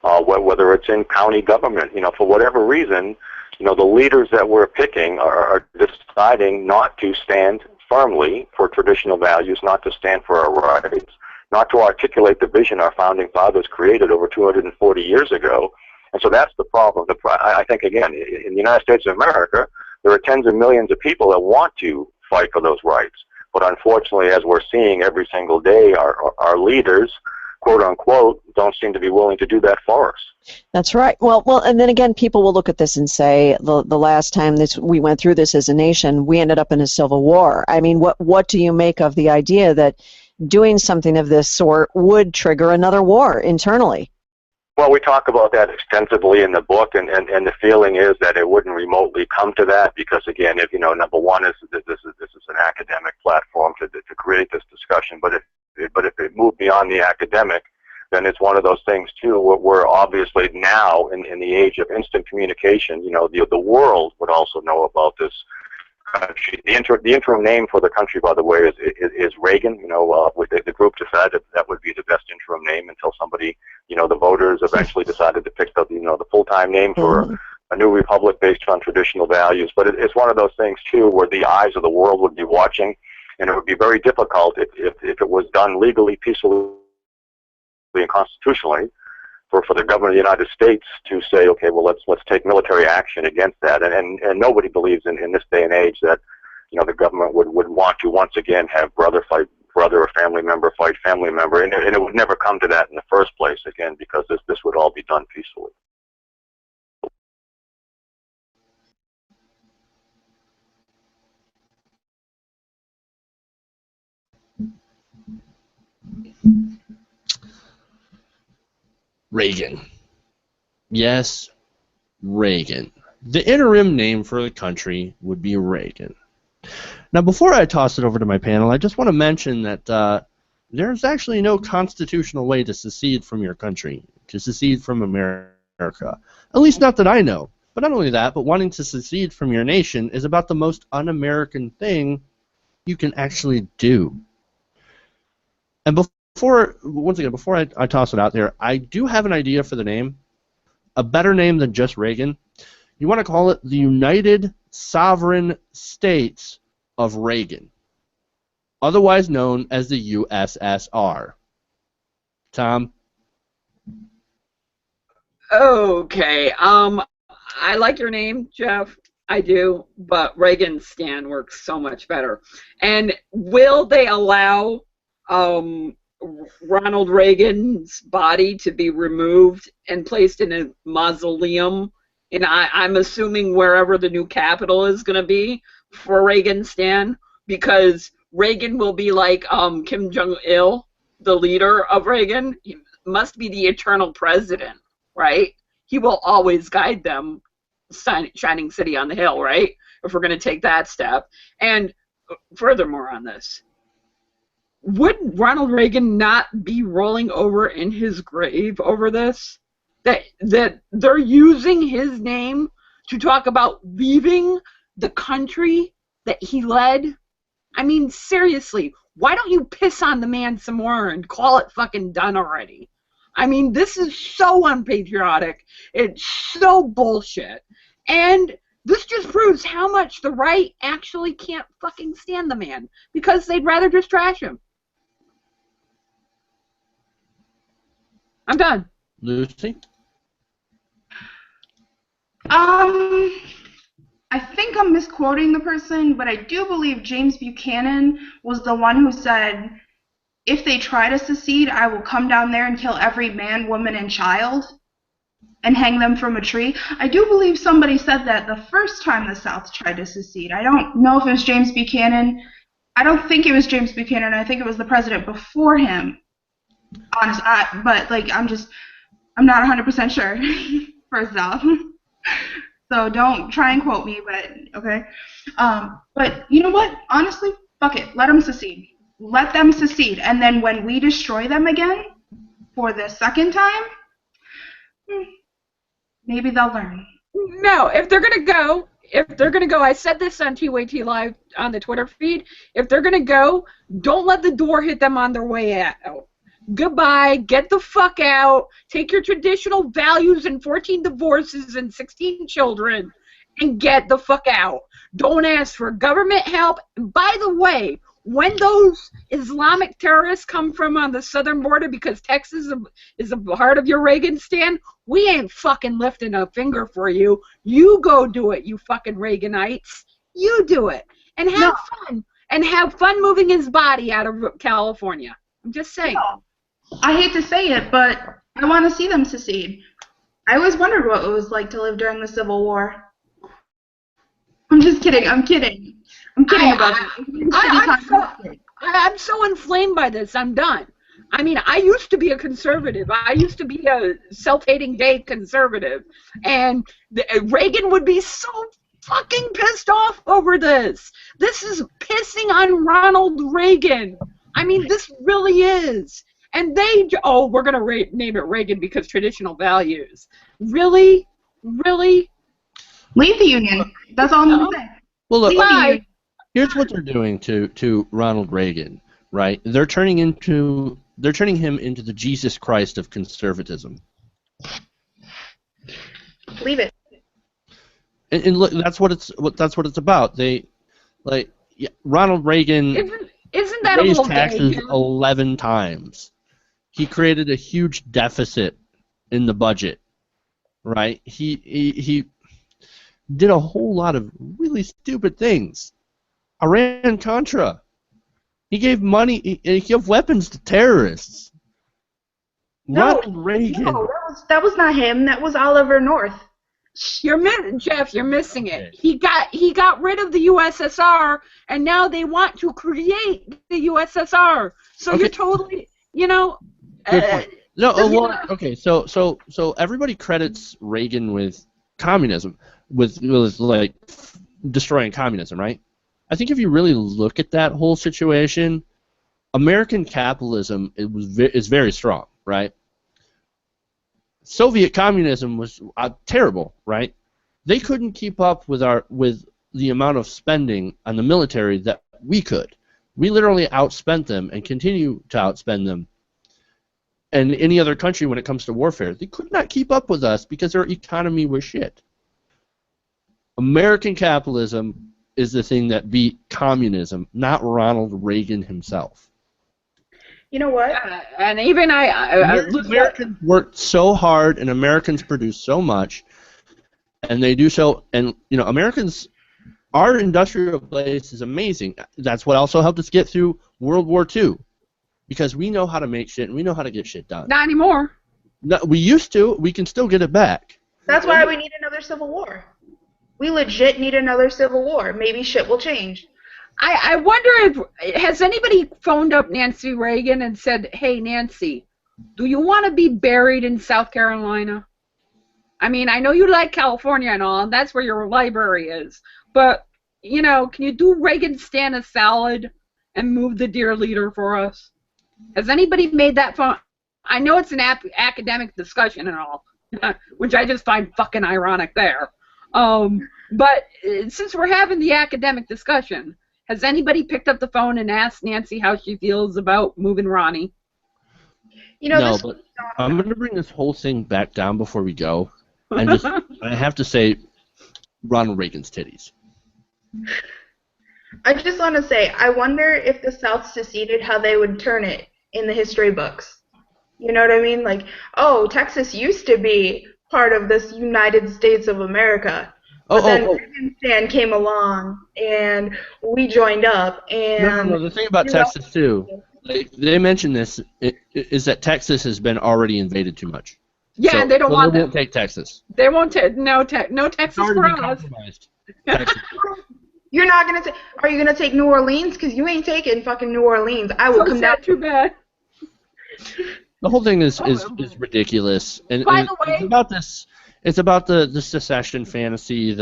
whether it's in county government, for whatever reason, the leaders that we're picking are deciding not to stand firmly for traditional values, not to stand for our rights, not to articulate the vision our founding fathers created over 240 years ago. And so that's the problem. I think, again, in the United States of America, there are tens of millions of people that want to fight for those rights. But unfortunately, as we're seeing every single day, our leaders, quote unquote, don't seem to be willing to do that for us. That's right. Well, and then again, people will look at this and say, the last time we went through this as a nation, we ended up in a civil war. I mean, what do you make of the idea that doing something of this sort would trigger another war internally. Well, we talk about that extensively in the book, and the feeling is that it wouldn't remotely come to that because, again, if number one is this is an academic platform to create this discussion, but if it moved beyond the academic, then it's one of those things too where obviously now in the age of instant communication, the world would also know about this country. The interim name for the country, by the way, is Reagan. The group decided that would be the best interim name until somebody, the voters eventually decided to pick the full-time name for a new republic based on traditional values. But it's one of those things too where the eyes of the world would be watching, and it would be very difficult if it was done legally, peacefully, and constitutionally for the government of the United States to say, okay, well, let's take military action against that. And nobody believes in this day and age that the government would want to once again have brother fight brother or family member fight family member, and it would never come to that in the first place again because this would all be done peacefully. Reagan. Yes, Reagan. The interim name for the country would be Reagan. Now, before I toss it over to my panel, I just want to mention that there's actually no constitutional way to secede from your country, to secede from America. At least not that I know. But not only that, but wanting to secede from your nation is about the most un-American thing you can actually do. And before I toss it out there, I do have an idea for the name. A better name than just Reagan. You want to call it the United Sovereign States of Reagan, otherwise known as the USSR. Tom? Okay. I like your name, Jeff. I do, but Reagan Stan works so much better. And will they allow Ronald Reagan's body to be removed and placed in a mausoleum? And I'm assuming wherever the new capital is going to be for Reagan Stan, because Reagan will be like Kim Jong-il, the leader of Reagan. He must be the eternal president, right? He will always guide them, shining city on the hill, right? If we're going to take that step. And furthermore on this, would Ronald Reagan not be rolling over in his grave over this? That they're using his name to talk about leaving the country that he led? I mean, seriously, why don't you piss on the man some more and call it fucking done already? I mean, this is so unpatriotic. It's so bullshit. And this just proves how much the right actually can't fucking stand the man, because they'd rather just trash him. I'm done. Lucy? I think I'm misquoting the person, but I do believe James Buchanan was the one who said, if they try to secede, I will come down there and kill every man, woman, and child and hang them from a tree. I do believe somebody said that the first time the South tried to secede. I don't know if it was James Buchanan. I don't think it was James Buchanan. I think it was the president before him. Honestly, but I'm not 100% sure, first off. So don't try and quote me, but okay. But you know what? Honestly, fuck it. Let them secede. Let them secede. And then when we destroy them again for the second time, maybe they'll learn. No, if they're going to go, I said this on TYT Live on the Twitter feed, if they're going to go, don't let the door hit them on their way out. Goodbye, get the fuck out, take your traditional values and 14 divorces and 16 children and get the fuck out. Don't ask for government help. And by the way, when those Islamic terrorists come from on the southern border because Texas is a part of your Reagan stand, we ain't fucking lifting a finger for you. You go do it, you fucking Reaganites. You do it. And have fun. And have fun moving his body out of California. I'm just saying. No. I hate to say it, but I want to see them secede. I always wondered what it was like to live during the Civil War. I'm just kidding. I'm kidding about it. I'm so inflamed by this. I'm done. I mean, I used to be a conservative. I used to be a self-hating gay conservative. And Reagan would be so fucking pissed off over this. This is pissing on Ronald Reagan. I mean, this really is. And we're going to name it Reagan because traditional values. Really? Really? Leave the union. That's all I'm going to say. Well, look, Leave the union. here's what they're doing to Ronald Reagan, right? They're turning him into the Jesus Christ of conservatism. Leave it. And look, that's what it's about. Ronald Reagan Isn't that a raised little taxes gay? 11 times. He created a huge deficit in the budget, right? He did a whole lot of really stupid things. Iran-Contra. He gave money. He gave weapons to terrorists. Ronald Reagan. No, that was not him. That was Oliver North. Jeff, you're missing it. He got rid of the USSR, and now they want to create the USSR. So you're totally, Good point. Okay. So everybody credits Reagan with communism, with like destroying communism, right? I think if you really look at that whole situation, American capitalism is very strong, right? Soviet communism was terrible, right? They couldn't keep up with the amount of spending on the military that we could. We literally outspent them and continue to outspend them. And any other country when it comes to warfare, they could not keep up with us because their economy was shit. American capitalism is the thing that beat communism, not Ronald Reagan himself. You know what? And even Americans worked so hard, and Americans produce so much, and they do so. And Americans, our industrial base is amazing. That's what also helped us get through World War II, because we know how to make shit and we know how to get shit done. not anymore. No, we used to. We can still get it back. That's why we need another civil war. We legit need another civil war. Maybe shit will change. I wonder has anybody phoned up Nancy Reagan and said, "Hey, Nancy, do you want to be buried in South Carolina? I mean, I know you like California and all, and that's where your library is. But, can you do Reagan stand a salad and move the dear leader for us?" Has anybody made that phone? I know it's an academic discussion and all, which I just find fucking ironic there. But since we're having the academic discussion, has anybody picked up the phone and asked Nancy how she feels about moving Ronnie? No, but I'm going to bring this whole thing back down before we go. And I have to say, Ronald Reagan's titties. I just want to say, I wonder if the South seceded, how they would turn it in the history books. You know what I mean? Like, oh, Texas used to be part of this United States of America. But then Reagan came along, and we joined up. And no. The thing about Texas, too, they mentioned this, is that Texas has been already invaded too much. Yeah, so, and they don't want they won't take Texas. They won't take no Texas for us. You're not gonna take. Are you gonna take New Orleans? Because you ain't taking fucking New Orleans. I will come down. Too bad. The whole thing is ridiculous, and By the way, it's about this. It's about the secession fantasy.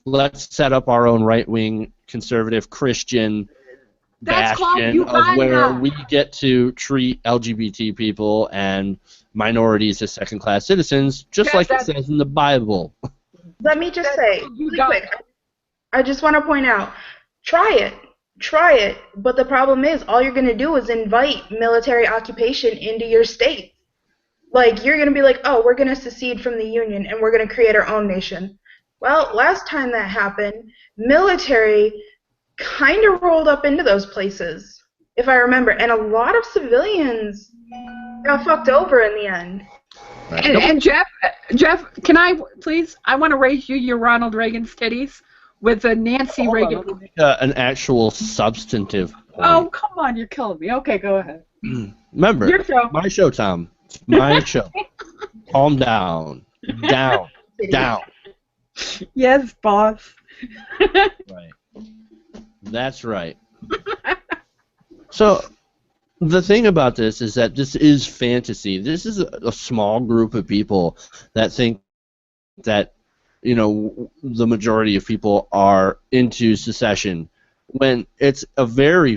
Let's set up our own right-wing conservative Christian bastion of where we get to treat LGBT people and minorities as second-class citizens, just like it says in the Bible. Let me just say, really quick, I just want to point out, try it, but the problem is all you're going to do is invite military occupation into your state. Like, you're going to be like, oh, we're going to secede from the Union and we're going to create our own nation. Well, last time that happened, military kind of rolled up into those places, if I remember, and a lot of civilians got fucked over in the end. Right. And Jeff, can I please? I want to raise you your Ronald Reagan's titties with a Nancy Reagan. Let me make an actual substantive point. Oh, come on, you're killing me. Okay, go ahead. Remember, Your show. My show, Tom. It's my show. Calm down. Down. Yes, boss. Right. That's right. So the thing about this is that this is fantasy. This is a small group of people that think that, you know, the majority of people are into secession, when it's a very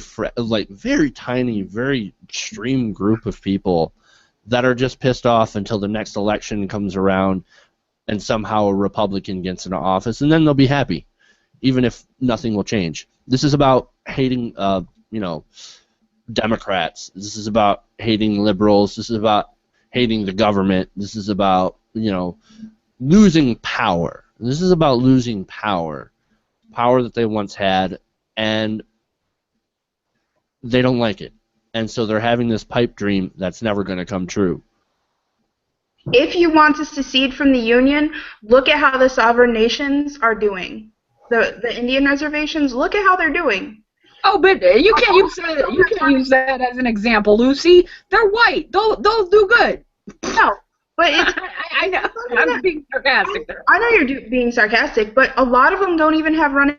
very tiny, very extreme group of people that are just pissed off until the next election comes around and somehow a Republican gets into office, and then they'll be happy, even if nothing will change. This is about hating, you know, Democrats. This is about hating liberals. This is about hating the government. This is about, you know, losing power. This is about losing power that they once had, and they don't like it. And so they're having this pipe dream that's never going to come true. If you want to secede from the Union, look at how the sovereign nations are doing. The Indian reservations, look at how they're doing. Oh, but you can't use that as an example, Lucy. They're white. They'll do good. No, but it's. I know. I'm being sarcastic there. I know you're being sarcastic, but a lot of them don't even have running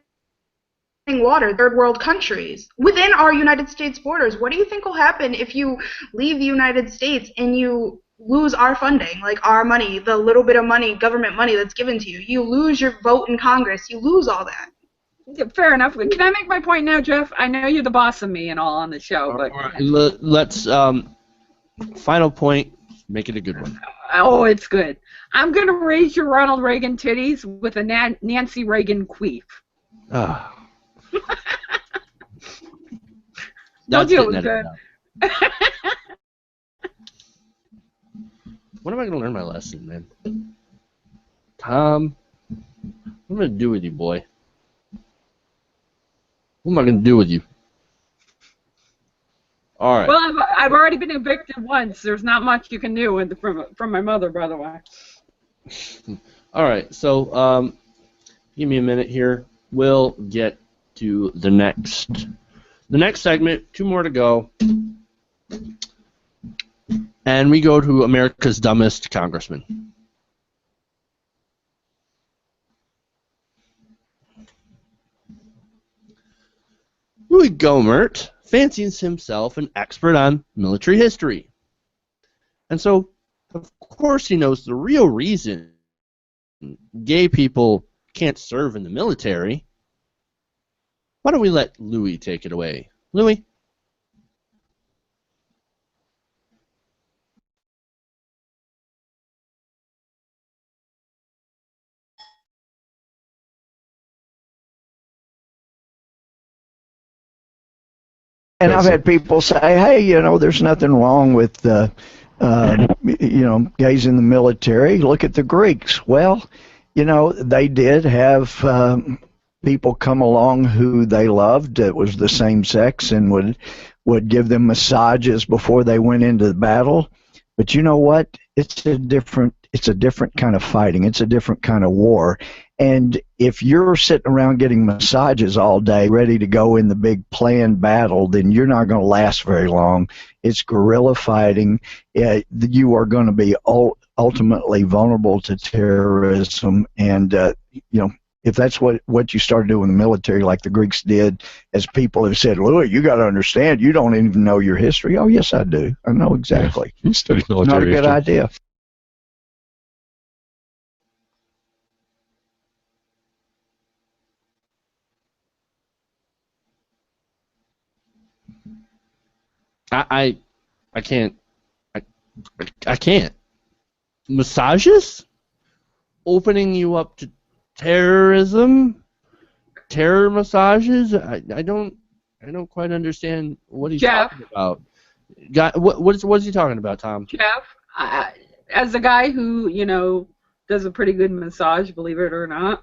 water. Third world countries within our United States borders. What do you think will happen if you leave the United States and you lose our funding, like our money, the little bit of money, government money that's given to you? You lose your vote in Congress. You lose all that. Yeah, fair enough. Can I make my point now, Jeff? I know you're the boss of me and all on the show, but all right, let's final point. Make it a good one. Oh, it's good. I'm gonna raise your Ronald Reagan titties with a Nancy Reagan queef. Ah. Don't deal with good. When am I going to learn my lesson, man? Tom, what am I going to do with you, boy? What am I going to do with you? All right. Well, I've already been evicted once. There's not much you can do from my mother, by the way. All right. So give me a minute here. We'll get to the next segment. 2 more to go. And we go to America's Dumbest Congressman. Louis Gohmert fancies himself an expert on military history. And so, of course, he knows the real reason gay people can't serve in the military. Why don't we let Louis take it away? Louis? And I've had people say, hey, you know, there's nothing wrong with, you know, gays in the military. Look at the Greeks. Well, you know, they did have people come along who they loved that was the same sex and would give them massages before they went into the battle. But you know what? It's a different kind of fighting. It's a different kind of war. And if you're sitting around getting massages all day, ready to go in the big planned battle, then you're not going to last very long. It's guerrilla fighting. You are going to be ultimately vulnerable to terrorism. And, you know, if that's what you started doing in the military, like the Greeks did, as people have said, Louis, you got to understand, you don't even know your history. Oh, yes, I do. I know exactly. You studied military Not a good idea. I can't. I can't. Massages? Opening you up to terrorism? Terror massages? I don't quite understand what he's talking about. What's he talking about, Tom? Jeff, as a guy who, you know, does a pretty good massage, believe it or not,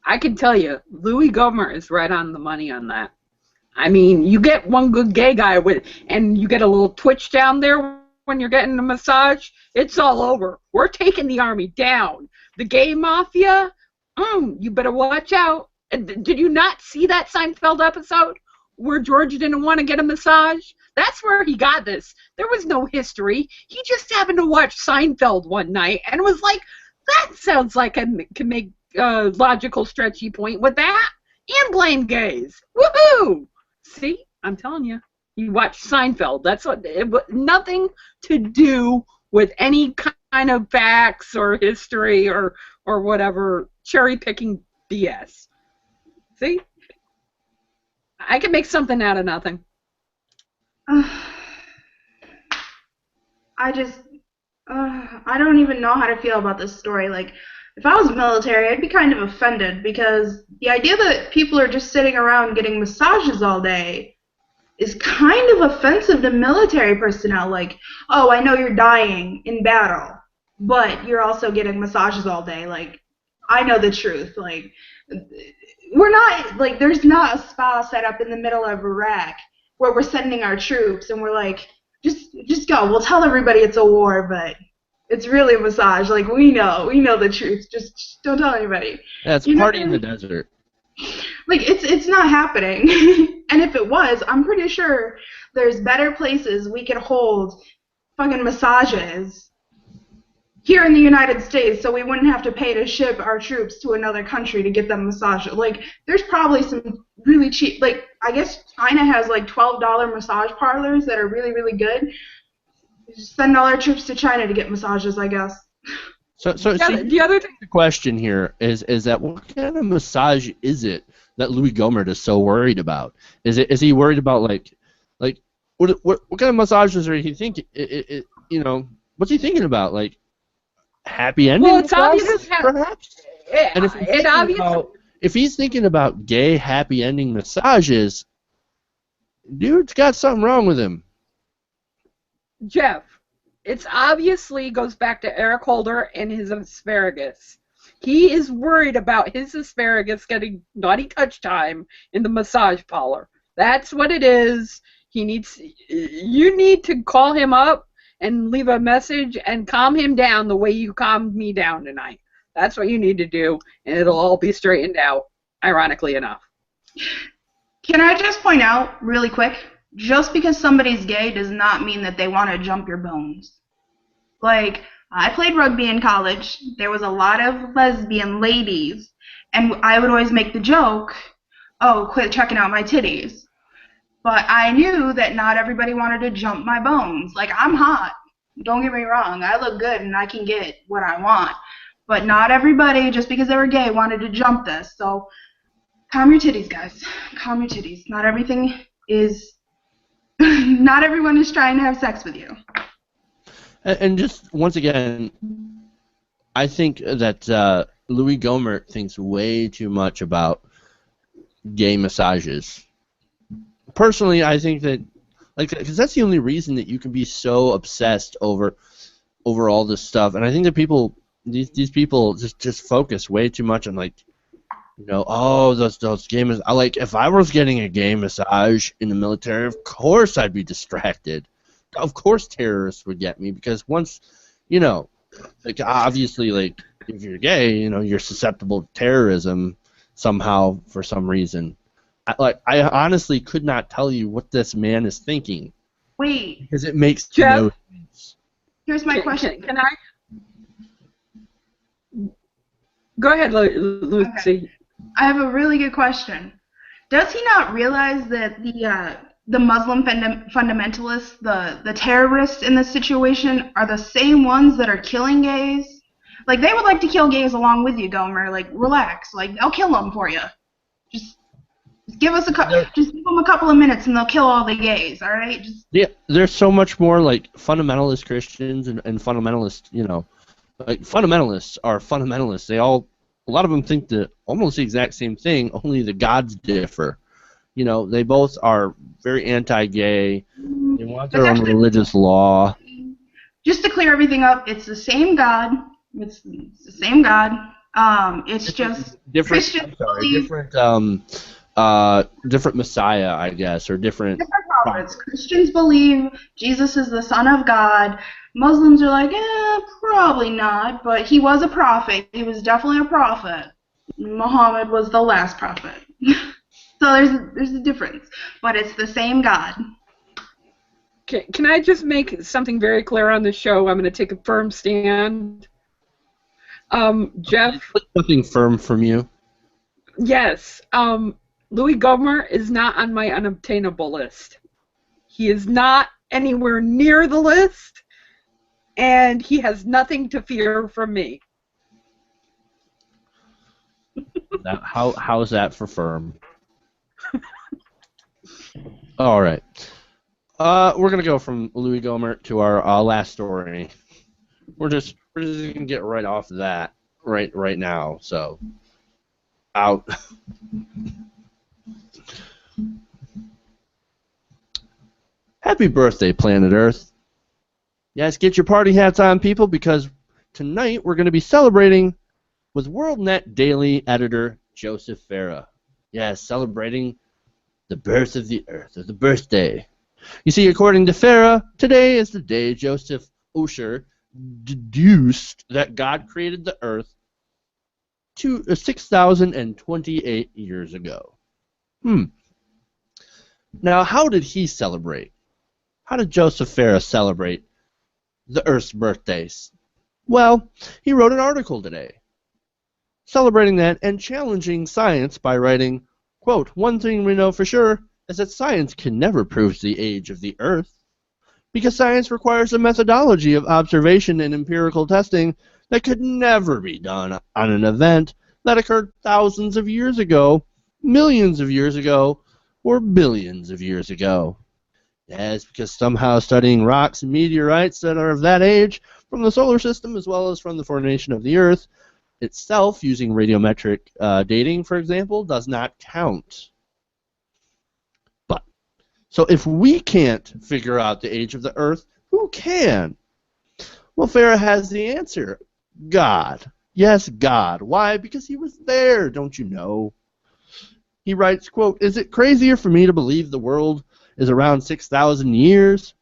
I can tell you, Louis Gohmert is right on the money on that. I mean, you get one good gay guy and you get a little twitch down there when you're getting a massage, it's all over. We're taking the army down. The gay mafia, you better watch out. Did you not see that Seinfeld episode where George didn't want to get a massage? That's where he got this. There was no history. He just happened to watch Seinfeld one night and was like, that sounds like I can make a logical stretchy point with that and blame gays. Woohoo! See, I'm telling you, He watched Seinfeld. That's what. Nothing to do with any kind of facts or history or whatever cherry picking BS. See, I can make something out of nothing. I don't even know how to feel about this story. Like, if I was military, I'd be kind of offended because the idea that people are just sitting around getting massages all day is kind of offensive to military personnel. Like, oh, I know you're dying in battle, but you're also getting massages all day. Like, I know the truth. Like, we're not, like, there's not a spa set up in the middle of Iraq where we're sending our troops and we're like, just go. We'll tell everybody it's a war, but it's really a massage. Like, we know the truth. Just don't tell anybody. Yeah, it's party in the desert. Like, it's not happening. And if it was, I'm pretty sure there's better places we could hold fucking massages here in the United States, so we wouldn't have to pay to ship our troops to another country to get them massages. Like, there's probably some really cheap, like, I guess China has like $12 massage parlors that are really, really good. Just send all our troops to China to get massages, I guess. So see, the other thing. The question here is that what kind of massage is it that Louis Gohmert is so worried about? Is he worried about like what kind of massages are he thinking? You know, what's he thinking about? Like happy ending? Well, it's obvious. Perhaps. And if he's thinking about gay happy ending massages, dude's got something wrong with him. Jeff, it's obviously goes back to Eric Holder and his asparagus. He is worried about his asparagus getting naughty touch time in the massage parlor. That's what it is. You need to call him up and leave a message and calm him down the way you calmed me down tonight. That's what you need to do, and it'll all be straightened out, ironically enough. Can I just point out really quick? Just because somebody's gay does not mean that they want to jump your bones. Like, I played rugby in college. There was a lot of lesbian ladies, and I would always make the joke, oh, quit checking out my titties. But I knew that not everybody wanted to jump my bones. Like, I'm hot. Don't get me wrong. I look good, and I can get what I want. But not everybody, just because they were gay, wanted to jump this. So, calm your titties, guys. Calm your titties. Not everything is... Not everyone is trying to have sex with you. And just, once again, I think that Louis Gohmert thinks way too much about gay massages. Personally, I think that, like, because that's the only reason that you can be so obsessed over all this stuff. And I think that these people just focus way too much on, like, you know, oh, those gay massages. Like, if I was getting a gay massage in the military, of course I'd be distracted. Of course terrorists would get me, because once, you know, like, obviously, like, if you're gay, you know, you're susceptible to terrorism somehow for some reason. I honestly could not tell you what this man is thinking. Wait. Because it makes Jeff, no sense. Here's my question. Can I? Go ahead, Lucy. Okay. I have a really good question. Does he not realize that the Muslim fundamentalists, the terrorists in this situation, are the same ones that are killing gays? Like, they would like to kill gays along with you, Gomer. Like, relax. Like, they'll kill them for you. Just give us just give them a couple of minutes and they'll kill all the gays. All right? Yeah, there's so much more like fundamentalist Christians and fundamentalist. You know, like fundamentalists are fundamentalists. A lot of them think almost the exact same thing. Only the gods differ. You know, they both are very anti-gay. They want their own religious law. Just to clear everything up, it's the same God. It's the same God. It's just different. Christians believe different Messiah, I guess, or different prophets. Christians believe Jesus is the Son of God. Muslims are like, probably not, but he was a prophet. He was definitely a prophet. Muhammad was the last prophet. So there's a difference, but it's the same God. Can I just make something very clear on the show? I'm going to take a firm stand. Jeff? Something firm from you? Yes. Louis Gohmert is not on my unobtainable list. He is not anywhere near the list, and he has nothing to fear from me. How's that for firm? All right. We're gonna go from Louis Gohmert to our last story. We're just gonna get right off that right now. So out. Happy birthday, planet Earth. Yes, get your party hats on, people, because tonight we're going to be celebrating with WorldNet Daily editor Joseph Farah. Yes, celebrating the birth of the Earth, or the birthday. You see, according to Farah, today is the day Joseph Usher deduced that God created the Earth 6,028 years ago. Now, how did he celebrate? How did Joseph Farah celebrate the Earth's birthdays? Well, he wrote an article today celebrating that and challenging science by writing, quote, "One thing we know for sure is that science can never prove the age of the Earth, because science requires a methodology of observation and empirical testing that could never be done on an event that occurred thousands of years ago, millions of years ago, or billions of years ago. Yes, because somehow studying rocks and meteorites that are of that age from the solar system as well as from the formation of the Earth itself using radiometric dating, for example, does not count. But, so if we can't figure out the age of the Earth, who can? Well, Farah has the answer. God. Yes, God. Why? Because he was there, don't you know? He writes, quote, "Is it crazier for me to believe the world is around 6,000 years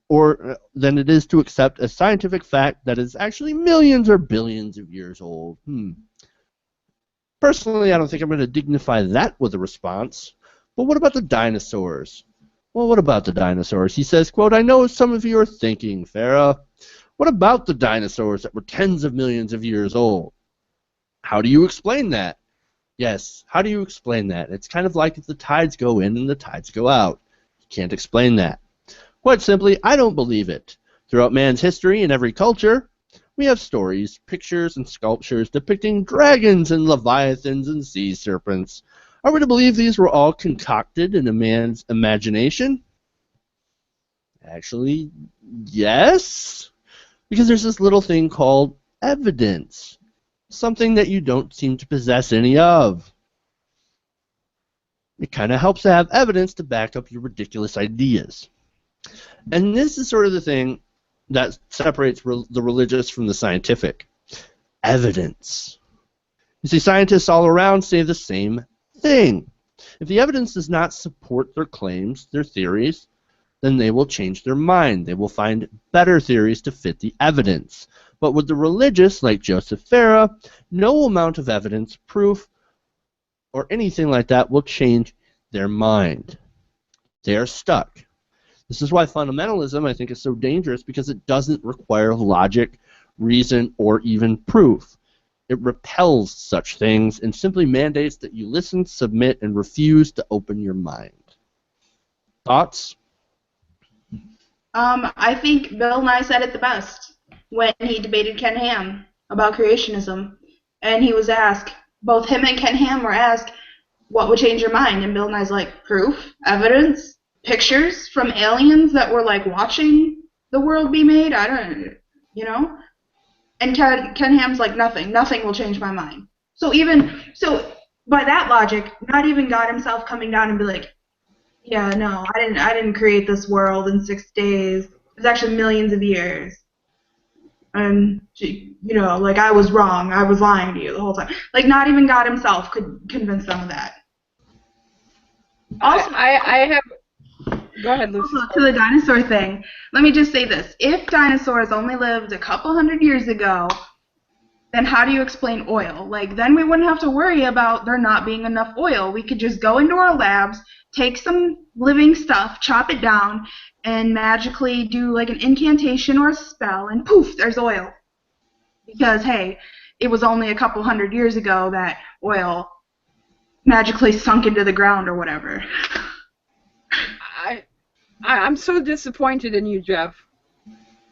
or than it is to accept a scientific fact that is actually millions or billions of years old?" Personally, I don't think I'm going to dignify that with a response. But what about the dinosaurs? Well, what about the dinosaurs? He says, quote, "I know some of you are thinking, Farah, what about the dinosaurs that were tens of millions of years old? How do you explain that?" Yes, how do you explain that? It's kind of like if the tides go in and the tides go out. You can't explain that. Quite simply, I don't believe it. Throughout man's history in every culture, we have stories, pictures, and sculptures depicting dragons and leviathans and sea serpents. Are we to believe these were all concocted in a man's imagination? Actually, yes. Because there's this little thing called evidence. Something that you don't seem to possess any of. It kind of helps to have evidence to back up your ridiculous ideas. And this is sort of the thing that separates the religious from the scientific. Evidence. You see, scientists all around say the same thing. If the evidence does not support their claims, their theories, then they will change their mind. They will find better theories to fit the evidence. But with the religious, like Joseph Farah, no amount of evidence, proof, or anything like that will change their mind. They are stuck. This is why fundamentalism, I think, is so dangerous, because it doesn't require logic, reason, or even proof. It repels such things and simply mandates that you listen, submit, and refuse to open your mind. Thoughts? I think Bill Nye said it the best when he debated Ken Ham about creationism. And he was asked, both him and Ken Ham were asked, what would change your mind? And Bill Nye's like, proof, evidence, pictures from aliens that were like watching the world be made. I don't, you know? And Ken Ham's like, nothing will change my mind. So by that logic, not even God himself coming down and be like, yeah, no, I didn't create this world in 6 days. It was actually millions of years. And, you know, like, I was wrong. I was lying to you the whole time. Like, not even God himself could convince them of that. Also, I have... Go ahead, Lucy. Also, to the dinosaur thing, let me just say this. If dinosaurs only lived a couple hundred years ago, then how do you explain oil? Like, then we wouldn't have to worry about there not being enough oil. We could just go into our labs, take some living stuff, chop it down, and magically do like an incantation or a spell, and poof, there's oil. Because, hey, it was only a couple hundred years ago that oil magically sunk into the ground or whatever. I'm so disappointed in you, Jeff.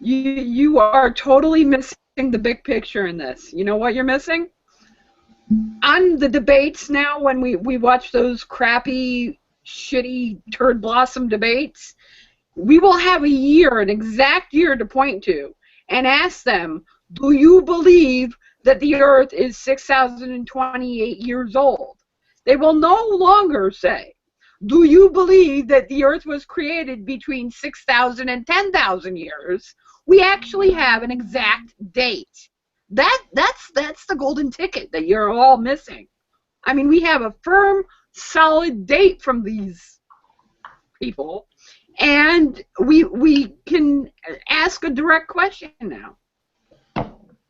You are totally missing the big picture in this. You know what you're missing? On the debates now, when we watch those crappy, shitty turd blossom debates, we will have a year, an exact year to point to, and ask them, do you believe that the Earth is 6,028 years old? They will no longer say, do you believe that the Earth was created between 6,000 and 10,000 years? We actually have an exact date. That's the golden ticket that you're all missing. I mean, we have a firm, solid date from these people, and we can ask a direct question now.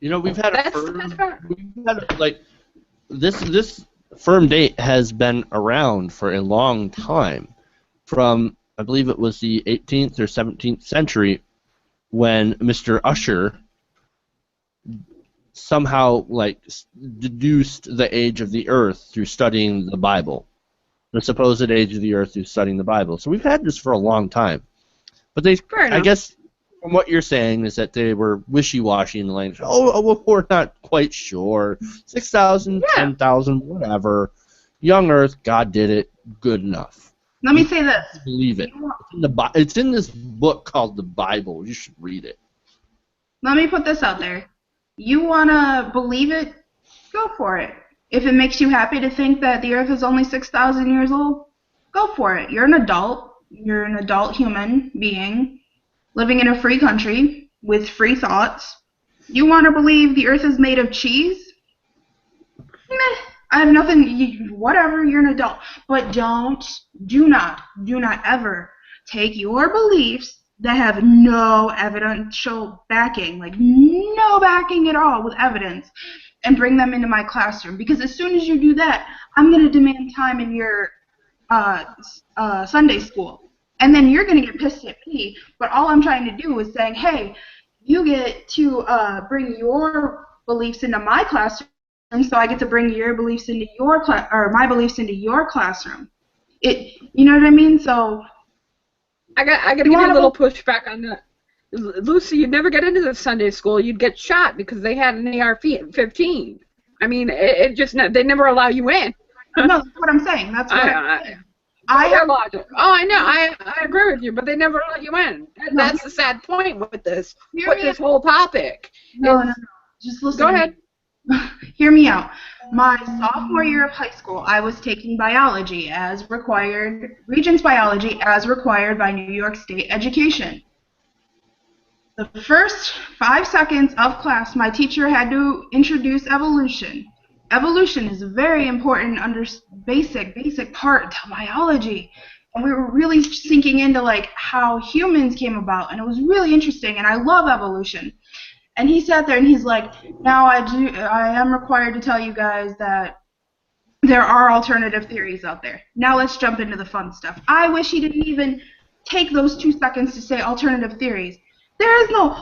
You know, we've had a That's the firm, best part. we've had like this firm date has been around for a long time, from I believe it was the 18th or 17th century, when Mr. Usher somehow like deduced the age of the Earth through studying the Bible, the supposed age of the Earth through studying the Bible. So we've had this for a long time, but they, I guess, from what you're saying is that they were wishy-washy in the language. Oh, well, we're not quite sure. 6,000, 10,000, whatever. Young Earth, God did it. Good enough. Let me say this. Believe it. It's in this book called the Bible. You should read it. Let me put this out there. You want to believe it? Go for it. If it makes you happy to think that the Earth is only 6,000 years old, go for it. You're an adult. You're an adult human being living in a free country with free thoughts. You want to believe the Earth is made of cheese? Meh. I have nothing, whatever, you're an adult. But do not ever take your beliefs that have no evidential backing, like no backing at all with evidence, and bring them into my classroom. Because as soon as you do that, I'm going to demand time in your Sunday school. And then you're going to get pissed at me. But all I'm trying to do is saying, hey, you get to bring your beliefs into my classroom, so I get to bring your beliefs into your class, or my beliefs into your classroom. You know what I mean? So I got to give you a little pushback on that. Lucy, you'd never get into the Sunday school. You'd get shot because they had an AR-15. I mean, they never allow you in. No, that's what I'm saying. That's what I'm saying. I have logic. Oh, I know. I agree with you, but they never let you in. That's the sad point with this whole topic. No. Just listen. Go ahead. Hear me out. My sophomore year of high school, I was taking biology as required, Regents biology as required by New York State education. The first 5 seconds of class, my teacher had to introduce evolution. Evolution is a very important, basic part to biology. And we were really sinking into like how humans came about, and it was really interesting, and I love evolution. And he sat there and he's like, now I am required to tell you guys that there are alternative theories out there. Now let's jump into the fun stuff. I wish he didn't even take those 2 seconds to say alternative theories. There is no,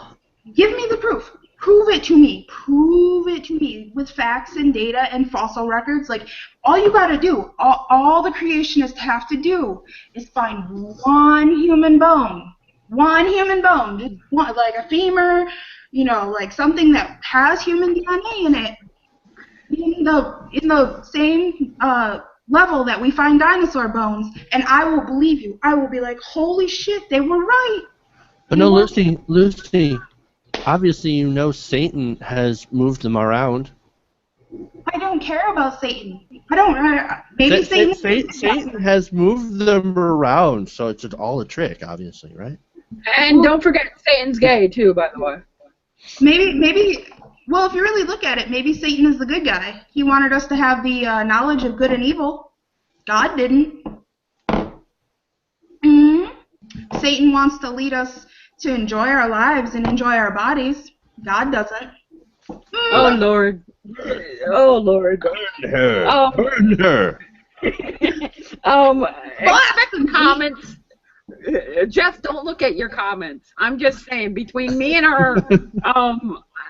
give me the proof. Prove it to me. Prove it to me with facts and data and fossil records. Like, all you got to do, all the creationists have to do is find one human bone. One human bone. Just one, like a femur, you know, like something that has human DNA in it. In the same level that we find dinosaur bones, and I will believe you. I will be like, holy shit, they were right. But no, Lucy, obviously you know Satan has moved them around. I don't care about Satan. I don't. Maybe Satan has moved them around, so it's all a trick, obviously, right? And don't forget, Satan's gay too, by the way. Maybe. Well, if you really look at it, maybe Satan is the good guy. He wanted us to have the knowledge of good and evil. God didn't. Satan wants to lead us to enjoy our lives and enjoy our bodies. God doesn't. Oh, Lord. Oh, Lord. Burn her. Burn her. Expect comments. Jeff, don't look at your comments. I'm just saying, between me and her,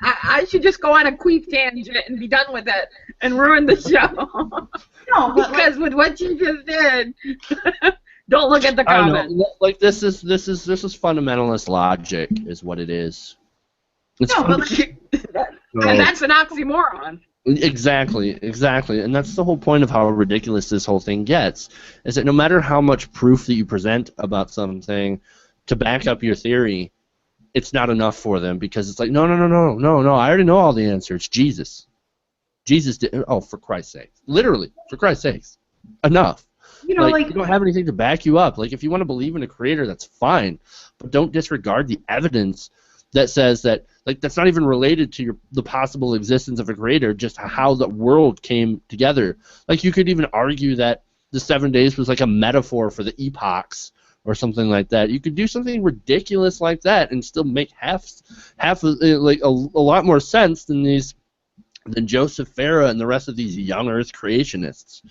I should just go on a queef tangent and be done with it and ruin the show. No, because with what you just did, Don't look at the I comments. know. Like this is fundamentalist logic, is what it is. It's No, but like, And that's an oxymoron. Exactly, and that's the whole point of how ridiculous this whole thing gets, is that no matter how much proof that you present about something to back up your theory, it's not enough for them, because it's like, no, I already know all the answers. Jesus did. Oh, for Christ's sake, literally, for Christ's sakes, enough. you know, You don't have anything to back you up. Like, if you want to believe in a creator, that's fine, but don't disregard the evidence that says that, like, that's not even related to the possible existence of a creator, just how the world came together. Like, you could even argue that the 7 days was like a metaphor for the epochs or something like that. You could do something ridiculous like that and still make half like a lot more sense than Joseph Farah and the rest of these young Earth creationists.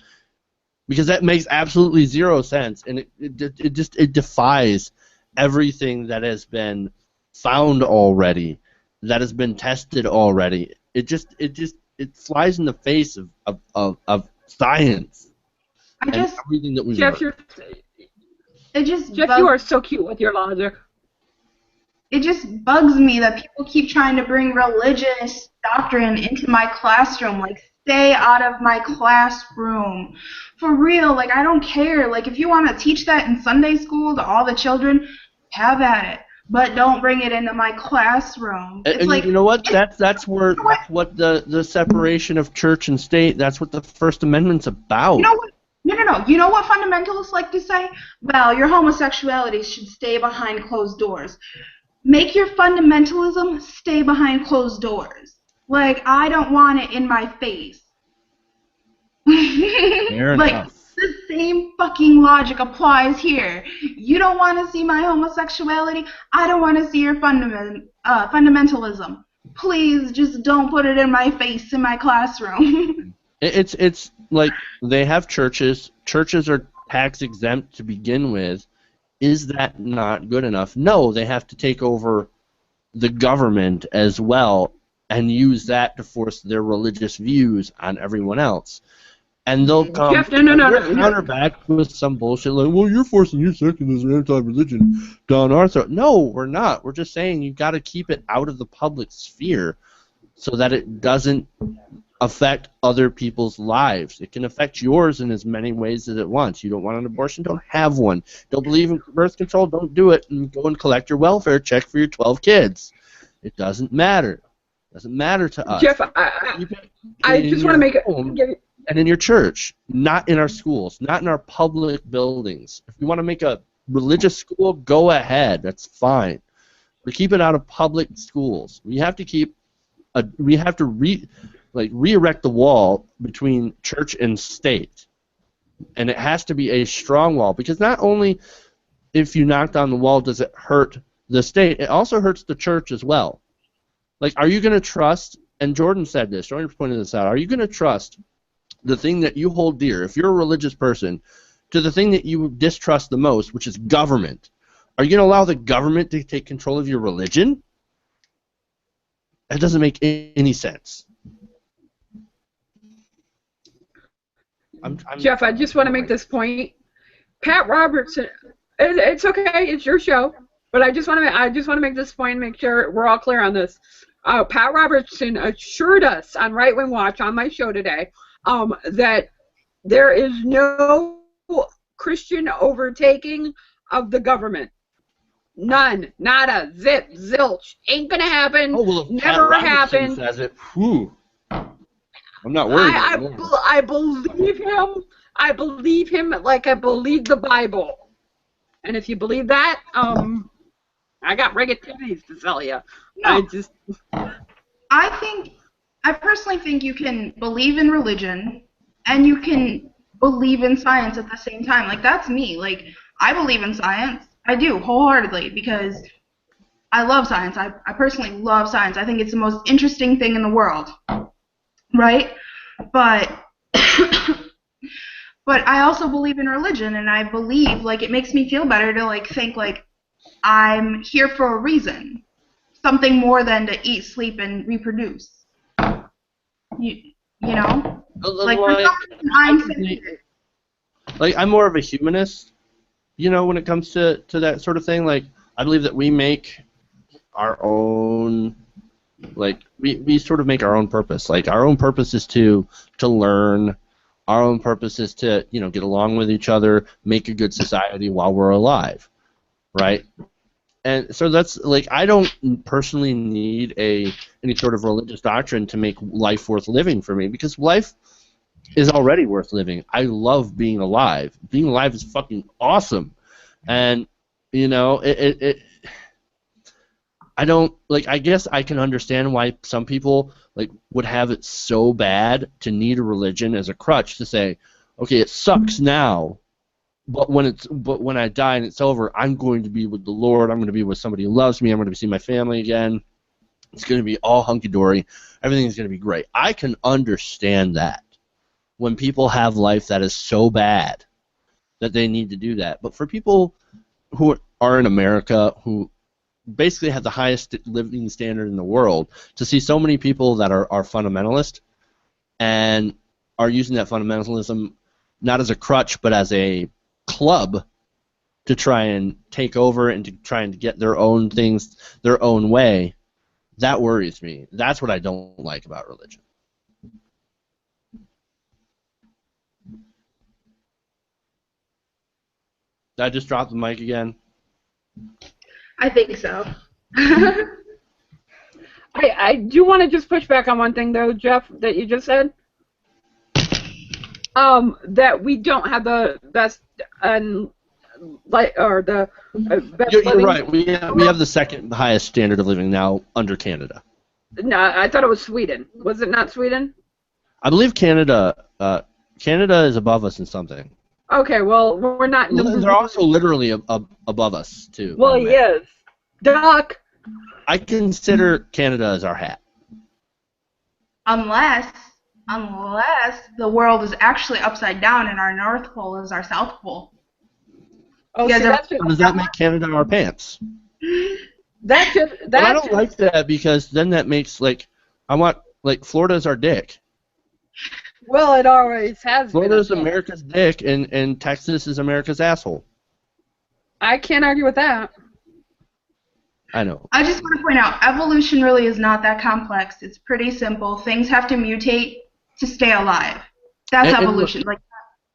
Because that makes absolutely zero sense, and it defies everything that has been found already, that has been tested already. It flies in the face of science and everything that we've Jeff, learned. Jeff, you are so cute with your logic. It just bugs me that people keep trying to bring religious doctrine into my classroom. Like, stay out of my classroom. For real, like, I don't care. Like, if you want to teach that in Sunday school to all the children, have at it. But don't bring it into my classroom. It's and like, you know what? That's what the separation of church and state. That's what the First Amendment's about. You know what? No. You know what fundamentalists like to say? Well, your homosexuality should stay behind closed doors. Make your fundamentalism stay behind closed doors. Like, I don't want it in my face. Fair like, enough. the same fucking logic applies here. You don't want to see my homosexuality. I don't want to see your fundamentalism. Please just don't put it in my face in my classroom. It's like they have churches. Churches are tax exempt to begin with. Is that not good enough? No, they have to take over the government as well and use that to force their religious views on everyone else. And they'll come counter back with some bullshit like, well, you're forcing your secularism, anti-religion down our throat. No, we're not. We're just saying you've got to keep it out of the public sphere so that it doesn't affect other people's lives. It can affect yours in as many ways as it wants. You don't want an abortion? Don't have one. Don't believe in birth control? Don't do it, and go and collect your welfare check for your 12 kids. It doesn't matter. It doesn't matter to us. Jeff, I just want to make it... And in your church, not in our schools, not in our public buildings. If you want to make a religious school, go ahead. That's fine. But keep it out of public schools. We have to re-erect the wall between church and state. And it has to be a strong wall, because not only if you knock down the wall does it hurt the state, it also hurts the church as well. Like, are you going to trust, and Jordan said this, Jordan pointed this out, are you going to trust the thing that you hold dear, if you're a religious person, to the thing that you distrust the most, which is government? Are you going to allow the government to take control of your religion? That doesn't make any sense. Jeff, I just want to make this point. Pat Robertson, it's okay, it's your show, but I just want to make this point and make sure we're all clear on this. Pat Robertson assured us on Right Wing Watch on my show today that there is no Christian overtaking of the government. None. Nada. Zip. Zilch. Ain't gonna happen. Oh, well, if never Pat happened. Says it, whew. I'm not worried. I believe him. I believe him like I believe the Bible. And if you believe that, I got negativities to tell you. No. I personally think you can believe in religion and you can believe in science at the same time. Like, that's me. Like, I believe in science. I do, wholeheartedly, because I love science. I personally love science. I think it's the most interesting thing in the world. Right? But but I also believe in religion, and I believe, like, it makes me feel better to, like, think, like, I'm here for a reason. Something more than to eat, sleep, and reproduce. You know? Like, for some reason, I'm like, I'm more of a humanist, you know, when it comes to that sort of thing. Like, I believe that we make our own, like, we sort of make our own purpose. Like, our own purpose is to learn. Our own purpose is to, you know, get along with each other, make a good society while we're alive, right? And so that's, like, I don't personally need any sort of religious doctrine to make life worth living for me, because life is already worth living. I love being alive. Being alive is fucking awesome. And, you know, I don't, like, I guess I can understand why some people, like, would have it so bad to need a religion as a crutch to say, okay, it sucks now, but when I die and it's over, I'm going to be with the Lord. I'm going to be with somebody who loves me. I'm going to see my family again. It's going to be all hunky-dory. Everything's going to be great. I can understand that when people have life that is so bad that they need to do that. But for people who are in America, who basically have the highest living standard in the world, to see so many people that are fundamentalist and are using that fundamentalism not as a crutch but as a club to try and take over and to try and get their own things their own way, that worries me. That's what I don't like about religion. Did I just drop the mic again? I think so. I do want to just push back on one thing, though, Jeff, that you just said. That we don't have the best best You're living. right. We have the second highest standard of living now under Canada. No, I thought it was Sweden. Was it not Sweden? I believe Canada is above us in something. Okay, well, we're not. They're also literally above us too. Well, he is. Duck. I consider Canada as our hat. Unless the world is actually upside down and our North Pole is our South Pole. Oh, so does that make Canada our pants? But I don't like that, because then that makes, like, I want, like, Florida's our dick. Well, it always has Florida's been. America's dick, and Texas is America's asshole. I can't argue with that. I know. I just want to point out, evolution really is not that complex. It's pretty simple. Things have to mutate to stay alive. That's evolution. Like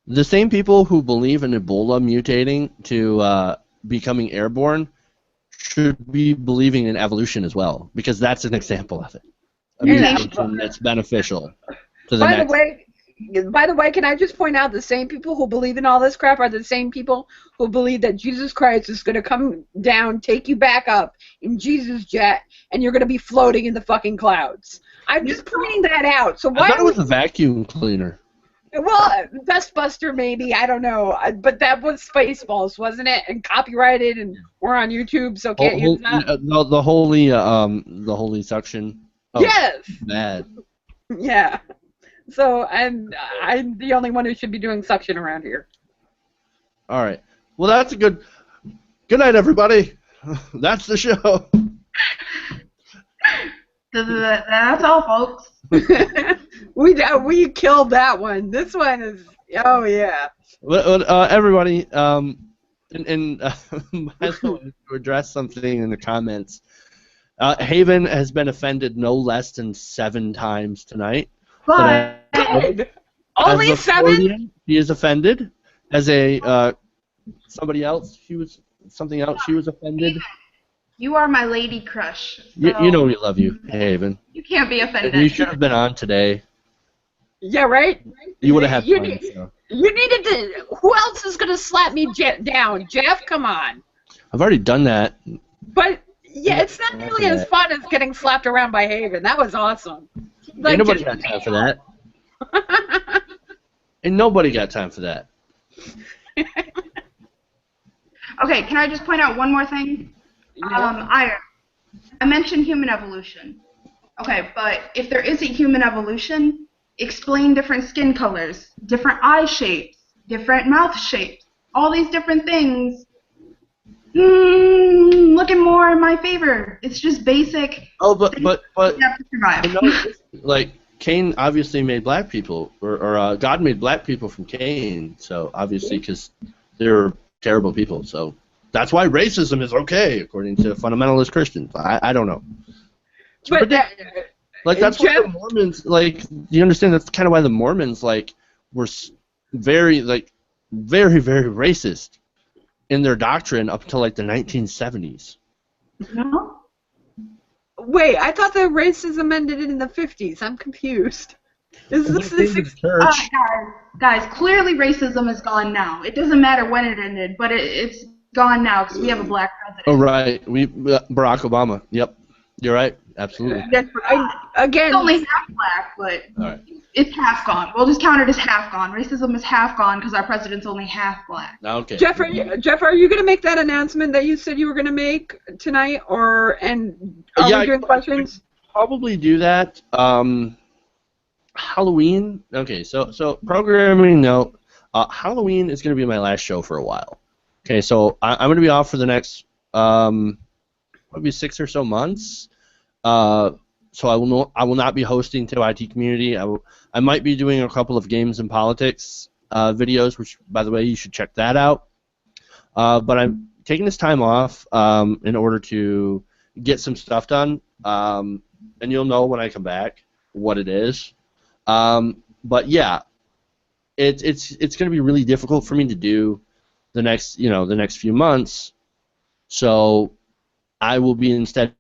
the same people who believe in Ebola mutating to becoming airborne should be believing in evolution as well, because that's an example of it. A mutation that's beneficial to the next. By the way, can I just point out the same people who believe in all this crap are the same people who believe that Jesus Christ is going to come down, take you back up in Jesus' jet, and you're going to be floating in the fucking clouds. I'm just pointing that out. So why? I thought it was a vacuum cleaner. Well, Dustbuster maybe, I don't know, but that was Spaceballs, wasn't it? And copyrighted, and we're on YouTube, so can't use that. No, the holy suction. Oh, yes. Bad. Yeah. So I'm the only one who should be doing suction around here. All right. Well, that's a good night, everybody. That's the show. That's all, folks. we killed that one. This one is yeah. Well, everybody, and might as well to address something in the comments. Haven has been offended no less than 7 times tonight. But only 7? He is offended. As a somebody else, she was something else. She was offended. You are my lady crush. So you know we love you, Haven. You can't be offended. You should have been on today. Yeah, right? You would have had fun. So. You needed to... Who else is going to slap me down? Jeff, come on. I've already done that. But, yeah, it's not nearly as fun as getting slapped around by Haven. That was awesome. Like, ain't nobody got time for that. Ain't nobody got time for that. Okay, can I just point out one more thing? I mentioned human evolution. Okay, but if there isn't human evolution, explain different skin colors, different eye shapes, different mouth shapes, all these different things. Looking more in my favor. It's just basic. Oh, but you have to survive. You know, like Cain obviously made black people, or God made black people from Cain. So obviously, because they're terrible people. So that's why racism is okay, according to fundamentalist Christians. I don't know. But like that's why the Mormons, like, you understand, that's kind of why the Mormons, like, were very, very racist in their doctrine up until like the 1970s. No. Wait, I thought the racism ended in the 50s. I'm confused. Is this the 60s? Guys, clearly racism is gone now. It doesn't matter when it ended, but it's gone now because we have a black president. Oh, right. Barack Obama. Yep. You're right. Absolutely. Again, It's only half black, but it's half gone. We'll just count it as half gone. Racism is half gone because our president's only half black. Okay. Jeff, are you going to make that announcement that you said you were going to make tonight, are we doing questions? Probably do that. Halloween. Okay, so programming note. Halloween is going to be my last show for a while. Okay, so I'm going to be off for the next maybe 6 or so months. So I will not be hosting TYT Community. I might be doing a couple of games and politics videos, which, by the way, you should check that out. But I'm taking this time off in order to get some stuff done, and you'll know when I come back what it is. But yeah, it's going to be really difficult for me to do the next few months. So I will be instead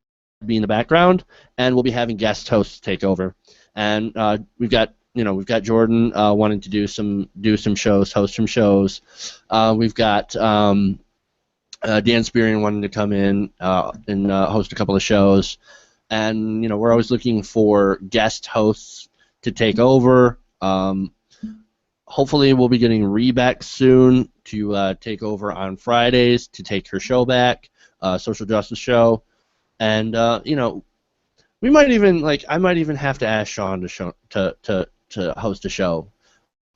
be in the background, and we'll be having guest hosts take over. And we've got Jordan wanting to do some shows, host some shows. We've got Dan Spearian wanting to come in and host a couple of shows. And we're always looking for guest hosts to take over. Hopefully we'll be getting Ree back soon to take over on Fridays to take her show back, social justice show. And we might even I might even have to ask Sean to host a show,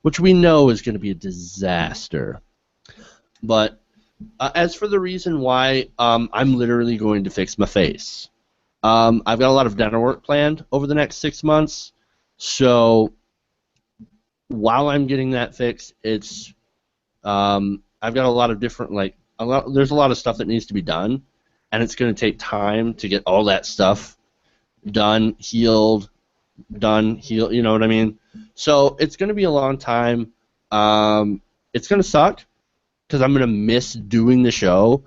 which we know is going to be a disaster. But as for the reason why, I'm literally going to fix my face. I've got a lot of dental work planned over the next 6 months, so while I'm getting that fixed, it's I've got a lot of different there's a lot of stuff that needs to be done. And it's going to take time to get all that stuff done, healed, you know what I mean? So it's going to be a long time. It's going to suck because I'm going to miss doing the show.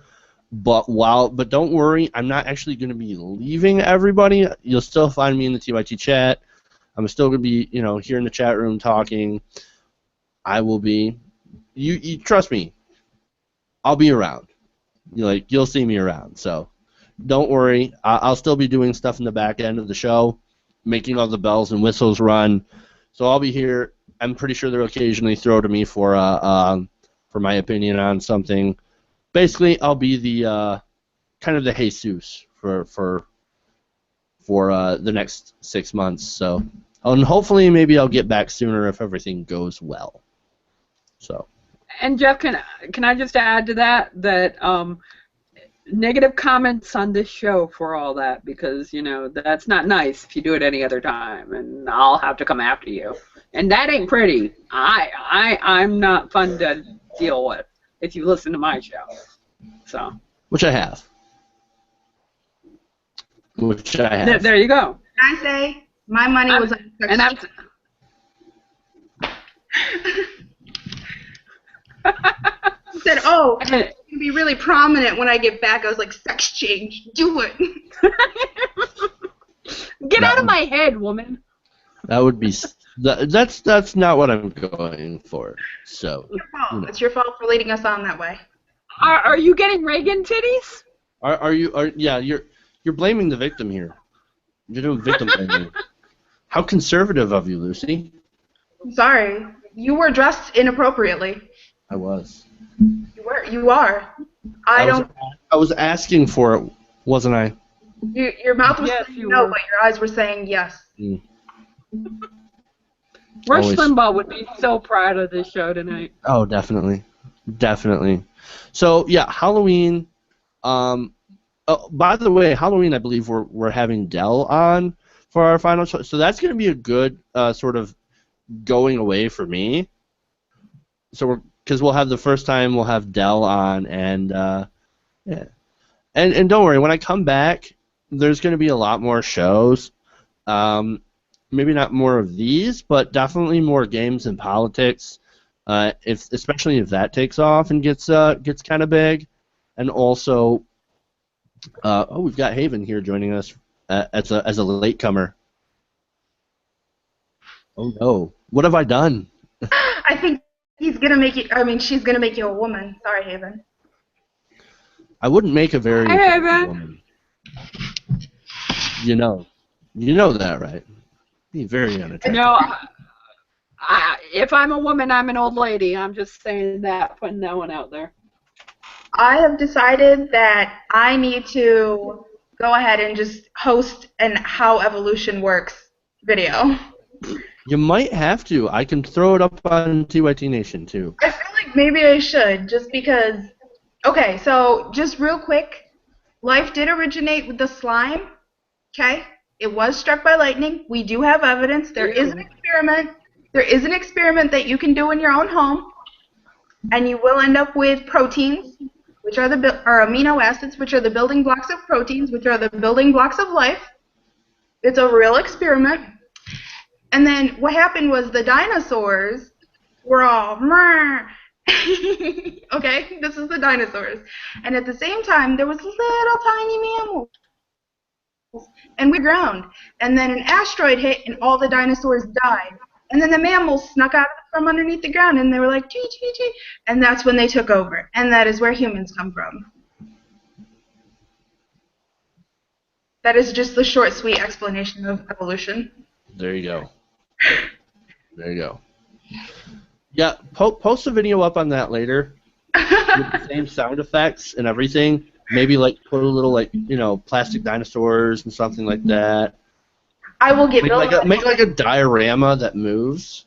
But don't worry, I'm not actually going to be leaving everybody. You'll still find me in the TYT chat. I'm still going to be, here in the chat room talking. I will be. You trust me. I'll be around. You'll see me around, so don't worry. I'll still be doing stuff in the back end of the show, making all the bells and whistles run. So I'll be here. I'm pretty sure they'll occasionally throw to me for my opinion on something. Basically, I'll be the kind of the Jesus for the next 6 months. So, and hopefully, maybe I'll get back sooner if everything goes well. So. And Jeff, can I just add to that negative comments on this show for all that, because that's not nice if you do it any other time, and I'll have to come after you, and that ain't pretty. I'm not fun to deal with if you listen to my show. So. Which I have. There you go. Can I say my money was on sex? And I'm. Said, "Oh, it's gonna be really prominent when I get back." I was like, "Sex change, do it." Get out of my head, woman. That would be. That's not what I'm going for. So. It's your fault. It's your fault for leading us on that way. Are you getting Reagan titties? Yeah, you're blaming the victim here. You're doing victim blaming. How conservative of you, Lucy. I'm sorry. You were dressed inappropriately. I was. You are. I was asking for it, wasn't I? Your mouth was saying no, but your eyes were saying yes. Mm. Rush Limbaugh would be so proud of this show tonight. Oh, definitely. So yeah, Halloween. By the way, Halloween, I believe we're having Dell on for our final show, so that's going to be a good sort of going away for me. So because we'll have the first time we'll have Dell on, and yeah, and don't worry, when I come back, there's going to be a lot more shows. Maybe not more of these, but definitely more games and politics. Especially if that takes off and gets kind of big, and also, we've got Haven here joining us as a latecomer. Oh no, what have I done? I think he's gonna make you. I mean, she's gonna make you a woman. Sorry, Haven. I wouldn't make a very Hey, attractive woman. You know that, right? Be very unattractive. No, if I'm a woman, I'm an old lady. I'm just saying that, putting that one out there. I have decided that I need to go ahead and just host an How Evolution Works video. You might have to. I can throw it up on TYT Nation too. I feel like maybe I should, just because. Okay, so just real quick, life did originate with the slime. Okay, it was struck by lightning. We do have evidence. There is an experiment. There is an experiment that you can do in your own home, and you will end up with proteins, which are amino acids, which are the building blocks of proteins, which are the building blocks of life. It's a real experiment. And then what happened was the dinosaurs were all, okay, this is the dinosaurs. And at the same time, there was little tiny mammals. And we drowned. And then an asteroid hit, and all the dinosaurs died. And then the mammals snuck out from underneath the ground, and they were like, gee, gee, gee. And that's when they took over. And that is where humans come from. That is just the short, sweet explanation of evolution. There you go. There you go. Yeah, post a video up on that later with the same sound effects and everything. Maybe like put a little plastic dinosaurs and something like that. I will get make like a diorama that moves.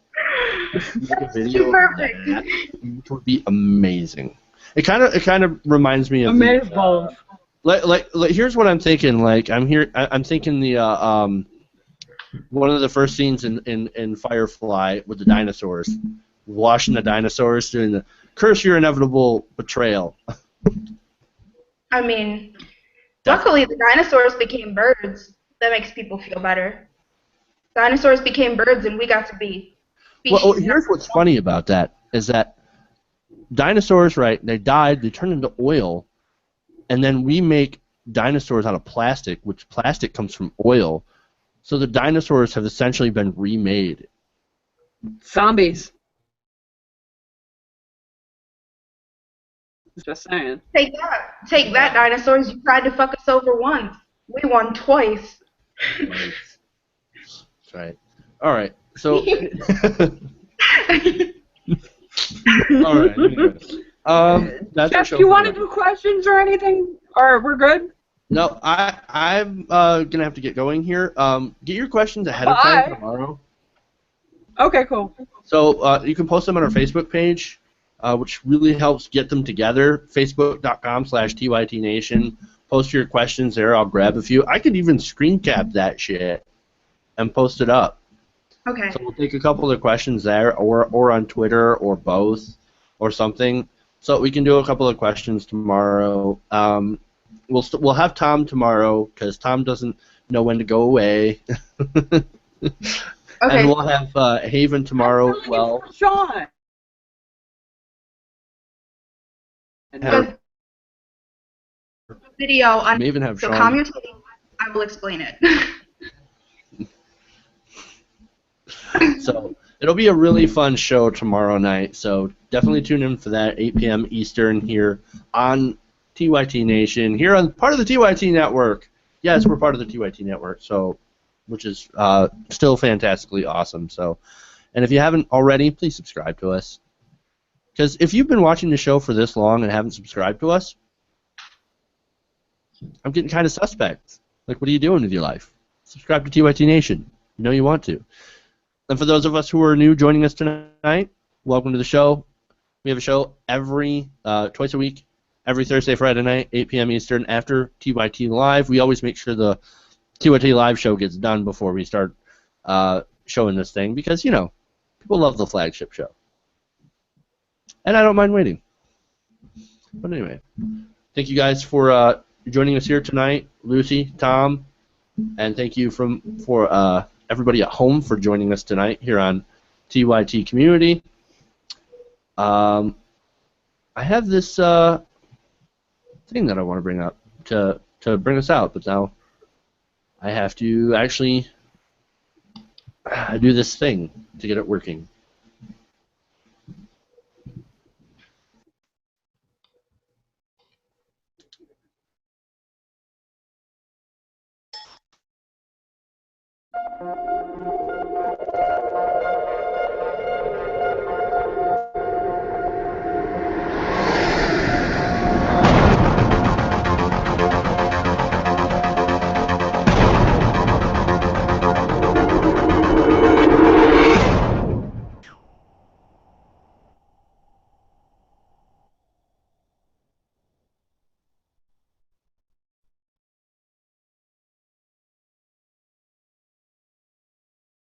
Make a video perfect. Of that. It would be amazing. It kind of reminds me of Amazeballs. Like here's what I'm thinking. Like I'm thinking the one of the first scenes in Firefly with the dinosaurs, washing the dinosaurs, doing the curse your inevitable betrayal. I mean, luckily the dinosaurs became birds. That makes people feel better. Dinosaurs became birds, and we got to be species. Well, here's what's funny about that is that dinosaurs, right? They died, they turned into oil, and then we make dinosaurs out of plastic, which plastic comes from oil. So the dinosaurs have essentially been remade. Zombies. Just saying. Take that, dinosaurs. You tried to fuck us over once. We won twice. That's right. All right. So. All right. Anyways. That's Jeff, do you want to do questions or anything? Or we're good? No, I'm gonna have to get going here. Get your questions ahead of time tomorrow. Okay, cool. So you can post them on our Facebook page, which really helps get them together. Facebook.com/TYT Nation. Post your questions there. I'll grab a few. I could even screen cap that shit and post it up. Okay. So we'll take a couple of questions there, or on Twitter, or both, or something. So we can do a couple of questions tomorrow. We'll have Tom tomorrow because Tom doesn't know when to go away. Okay. And we'll have Haven tomorrow as well. Sean. Video on. May even have so Sean. calm your titty. I will explain it. So it'll be a really fun show tomorrow night. So definitely tune in for that, 8 p.m. Eastern here on TYT Nation, here on part of the TYT Network. Yes, we're part of the TYT Network, so which is still fantastically awesome. So, and if you haven't already, please subscribe to us. Because if you've been watching the show for this long and haven't subscribed to us, I'm getting kind of suspect. Like, what are you doing with your life? Subscribe to TYT Nation. You know you want to. And for those of us who are new joining us tonight, welcome to the show. We have a show every twice a week, every Thursday, Friday night, 8 p.m. Eastern, after TYT Live. We always make sure the TYT Live show gets done before we start showing this thing because, you know, people love the flagship show. and I don't mind waiting. But anyway, thank you guys for joining us here tonight, Lucy, Tom, and thank you for everybody at home for joining us tonight here on TYT Community. I have this thing that I want to bring up to bring us out, but now I have to actually do this thing to get it working.